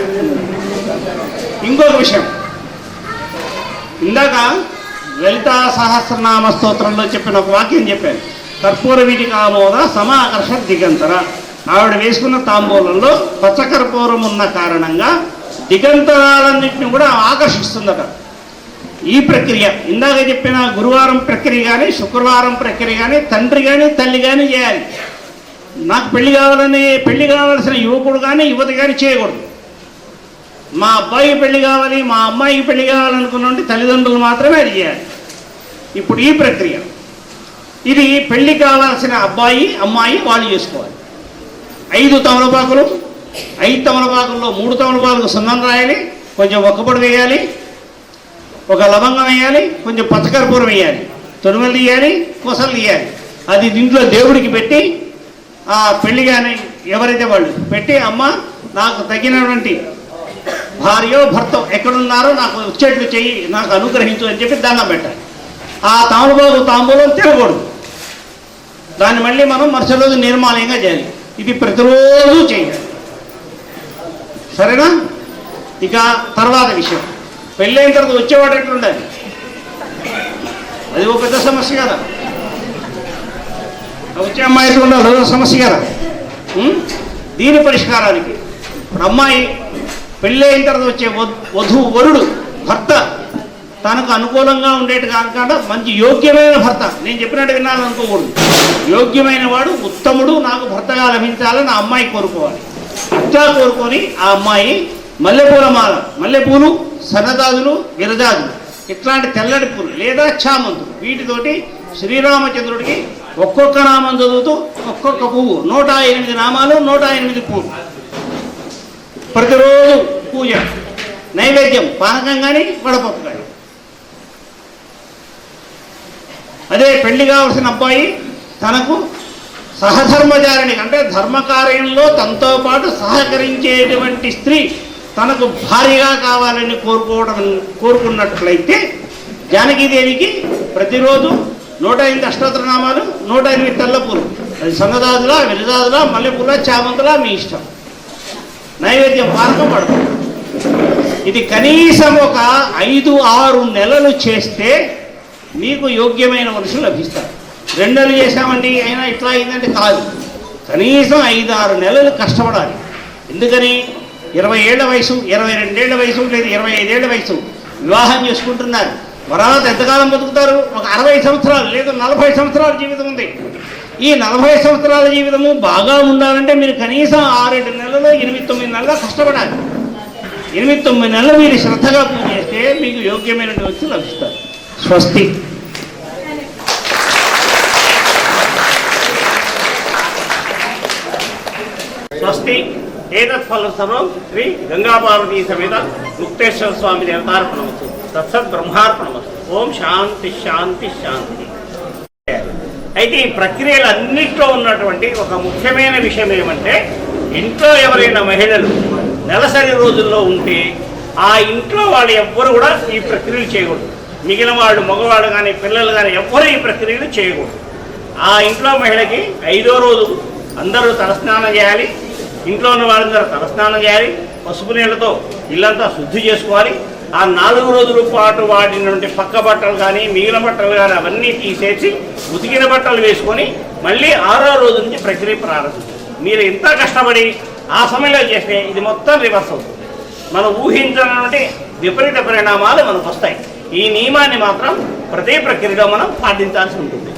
ఇంకొక విషయం, ఇందాక లలితా సహస్రనామ స్తోత్రంలో చెప్పిన ఒక వాక్యం చెప్పాను, కర్పూర వీటికామోద సమాకర్ష దిగంతర. ఆవిడ వేసుకున్న తాంబూలంలో పచ్చకర్పూరం ఉన్న కారణంగా దిగంతరాలన్నింటినీ కూడా ఆకర్షిస్తుందట. ఈ ప్రక్రియ ఇందాక చెప్పిన గురువారం ప్రక్రియ కానీ, శుక్రవారం ప్రక్రియ కానీ తండ్రి కానీ తల్లి కానీ చేయాలి. నాకు పెళ్లి కావాల్సిన యువకుడు కానీ యువతి కానీ చేయకూడదు. మా అబ్బాయికి పెళ్లి కావాలి, మా అమ్మాయికి పెళ్లి కావాలనుకున్న తల్లిదండ్రులు మాత్రమే అది చేయాలి. ఇప్పుడు ఈ ప్రక్రియ ఇది పెళ్లి కావాల్సిన అబ్బాయి అమ్మాయి వాళ్ళు చేసుకోవాలి. 5 తమలపాకులు, 5 తమలపాకుల్లో 3 తమలపాకులకు సున్నం రాయాలి, కొంచెం ఒక్కపొడి వేయాలి, ఒక లవంగం వేయాలి, కొంచెం పచ్చకర్పూరం వేయాలి, తొడుమలు తీయాలి, కొసలు తీయాలి. అది దీంట్లో దేవుడికి పెట్టి ఆ పెళ్లి కానీ ఎవరైతే వాళ్ళు పెట్టి, అమ్మ నాకు తగినటువంటి భార్యో భర్త ఎక్కడున్నారో నాకు వచ్చేట్లు చెయ్యి, నాకు అనుగ్రహించు అని చెప్పి దండం పెట్టాలి. ఆ తాంబూలం తినకూడదు. దాన్ని మళ్ళీ మనం మరుసటి రోజు నిర్మాలంగా చేయాలి. ఇది ప్రతిరోజు చేయాలి. సరేనా? ఇక తర్వాత విషయం, పెళ్ళైన తర్వాత వచ్చేవాడు ఎట్లుండాలి, అది ఒక పెద్ద సమస్య కదా. వచ్చే అమ్మాయి ఎట్లా ఉండాలి, అదొక సమస్య కదా. దీని పరిష్కారానికి ఇప్పుడు అమ్మాయి పెళ్ళి అయిన తర్వాత వచ్చే వరుడు భర్త తనకు అనుకూలంగా ఉండేటి కాకుండా మంచి యోగ్యమైన భర్త, నేను చెప్పినట్టు వినాలనుకోకూడదు, యోగ్యమైన వాడు ఉత్తముడు నాకు భర్తగా లభించాలని ఆ అమ్మాయి కోరుకోవాలి. ఇట్లా కోరుకొని ఆ అమ్మాయి మల్లెపూల మాల, మల్లెపూలు, సన్నదాదులు, విరజాదులు, ఇట్లాంటి తెల్లటి పూలు లేదా చామంతులు, వీటితోటి శ్రీరామచంద్రుడికి ఒక్కొక్క నామం చదువుతూ ఒక్కొక్క పువ్వు, 108 నామాలు, 108 పువ్వులు, ప్రతిరోజు పూజ, నైవేద్యం పానకం కానీ వడపప్పు కానీ. అదే పెళ్లి కావలసిన అబ్బాయి తనకు సహధర్మచారిణి అంటే ధర్మకార్యంలో తనతో పాటు సహకరించేటువంటి స్త్రీ తనకు భార్యగా కావాలని కోరుకున్నట్లయితే జానకీదేవికి ప్రతిరోజు 108 అష్టోత్తరనామాలు, 108 తెల్లపూలు, అది సన్నదాదులా, విరజాదులా, మల్లెపూల, చామంతులా మీ ఇష్టం, నైవేద్యం పానకం పడతాం. ఇది కనీసం ఒక 5-6 నెలలు చేస్తే మీకు యోగ్యమైన మనుషులు లభిస్తారు. 2 నెలలు చేశామండి అయినా ఇట్లా అయిందంటే కాదు, కనీసం 5-6 నెలలు కష్టపడాలి. ఎందుకని 20 ఏళ్ల వయసు, 22 ఏళ్ల వయసు లేదా 25 ఏళ్ల వయసు వివాహం చేసుకుంటున్నారు. తర్వాత ఎంతకాలం బతుకుతారు? ఒక 60 సంవత్సరాలు లేదా 40 సంవత్సరాల జీవితం ఉంది. ఈ 40 సంవత్సరాల జీవితము బాగా ఉండాలంటే మీరు కనీసం 6-7 నెలలు, 8-9 నెలలు కష్టపడాలి. 8-9 నెలలు మీరు శ్రద్ధగా పూజ చేస్తే మీకు యోగ్యమైనటువంటి వ్యక్తులు లభిస్తారు. స్వస్తి. స్వస్తి. ఏతత్ ఫలం సర్వం శ్రీ గంగాపార్వతీ సమేత ముక్తేశ్వర స్వామి దేవతార్పణమస్తు. తత్సత్ బ్రహ్మార్పణమస్తు. ఓం శాంతి శాంతి శాంతి. అయితే ఈ ప్రక్రియలన్నింటిలో ఉన్నటువంటి ఒక ముఖ్యమైన విషయం ఏమంటే, ఇంట్లో ఎవరైనా మహిళలు నెలసరి రోజుల్లో ఉంటే ఆ ఇంట్లో వాళ్ళు ఎవ్వరు కూడా ఈ ప్రక్రియలు చేయకూడదు. మిగిలిన వాళ్ళు, మగవాళ్ళు కానీ పిల్లలు కానీ ఎవ్వరు ఈ ప్రక్రియలు చేయకూడదు. ఆ ఇంట్లో మహిళకి 5వ రోజు అందరూ తలస్నానం చేయాలి. ఇంట్లో ఉన్న వాళ్ళందరూ తలస్నానం చేయాలి. పసుపు నీళ్ళతో ఇల్లంతా శుద్ధి చేసుకోవాలి. ఆ 4 రోజుల పాటు వాడినటువంటి పక్క బట్టలు కానీ మిగిలిన బట్టలు కానీ అవన్నీ తీసేసి ఉతికిన బట్టలు వేసుకొని మళ్ళీ 6వ రోజు నుంచి ప్రక్రియ ప్రారంభించాలి. మీరు ఎంత కష్టపడి ఆ సమయంలో చేస్తే ఇది మొత్తం రివర్స్ అవుతుంది. మనం ఊహించినటువంటి విపరీత పరిణామాలు మనకు వస్తాయి. ఈ నియమాన్ని మాత్రం ప్రతి ప్రక్రియలో మనం పాటించాల్సి ఉంటుంది.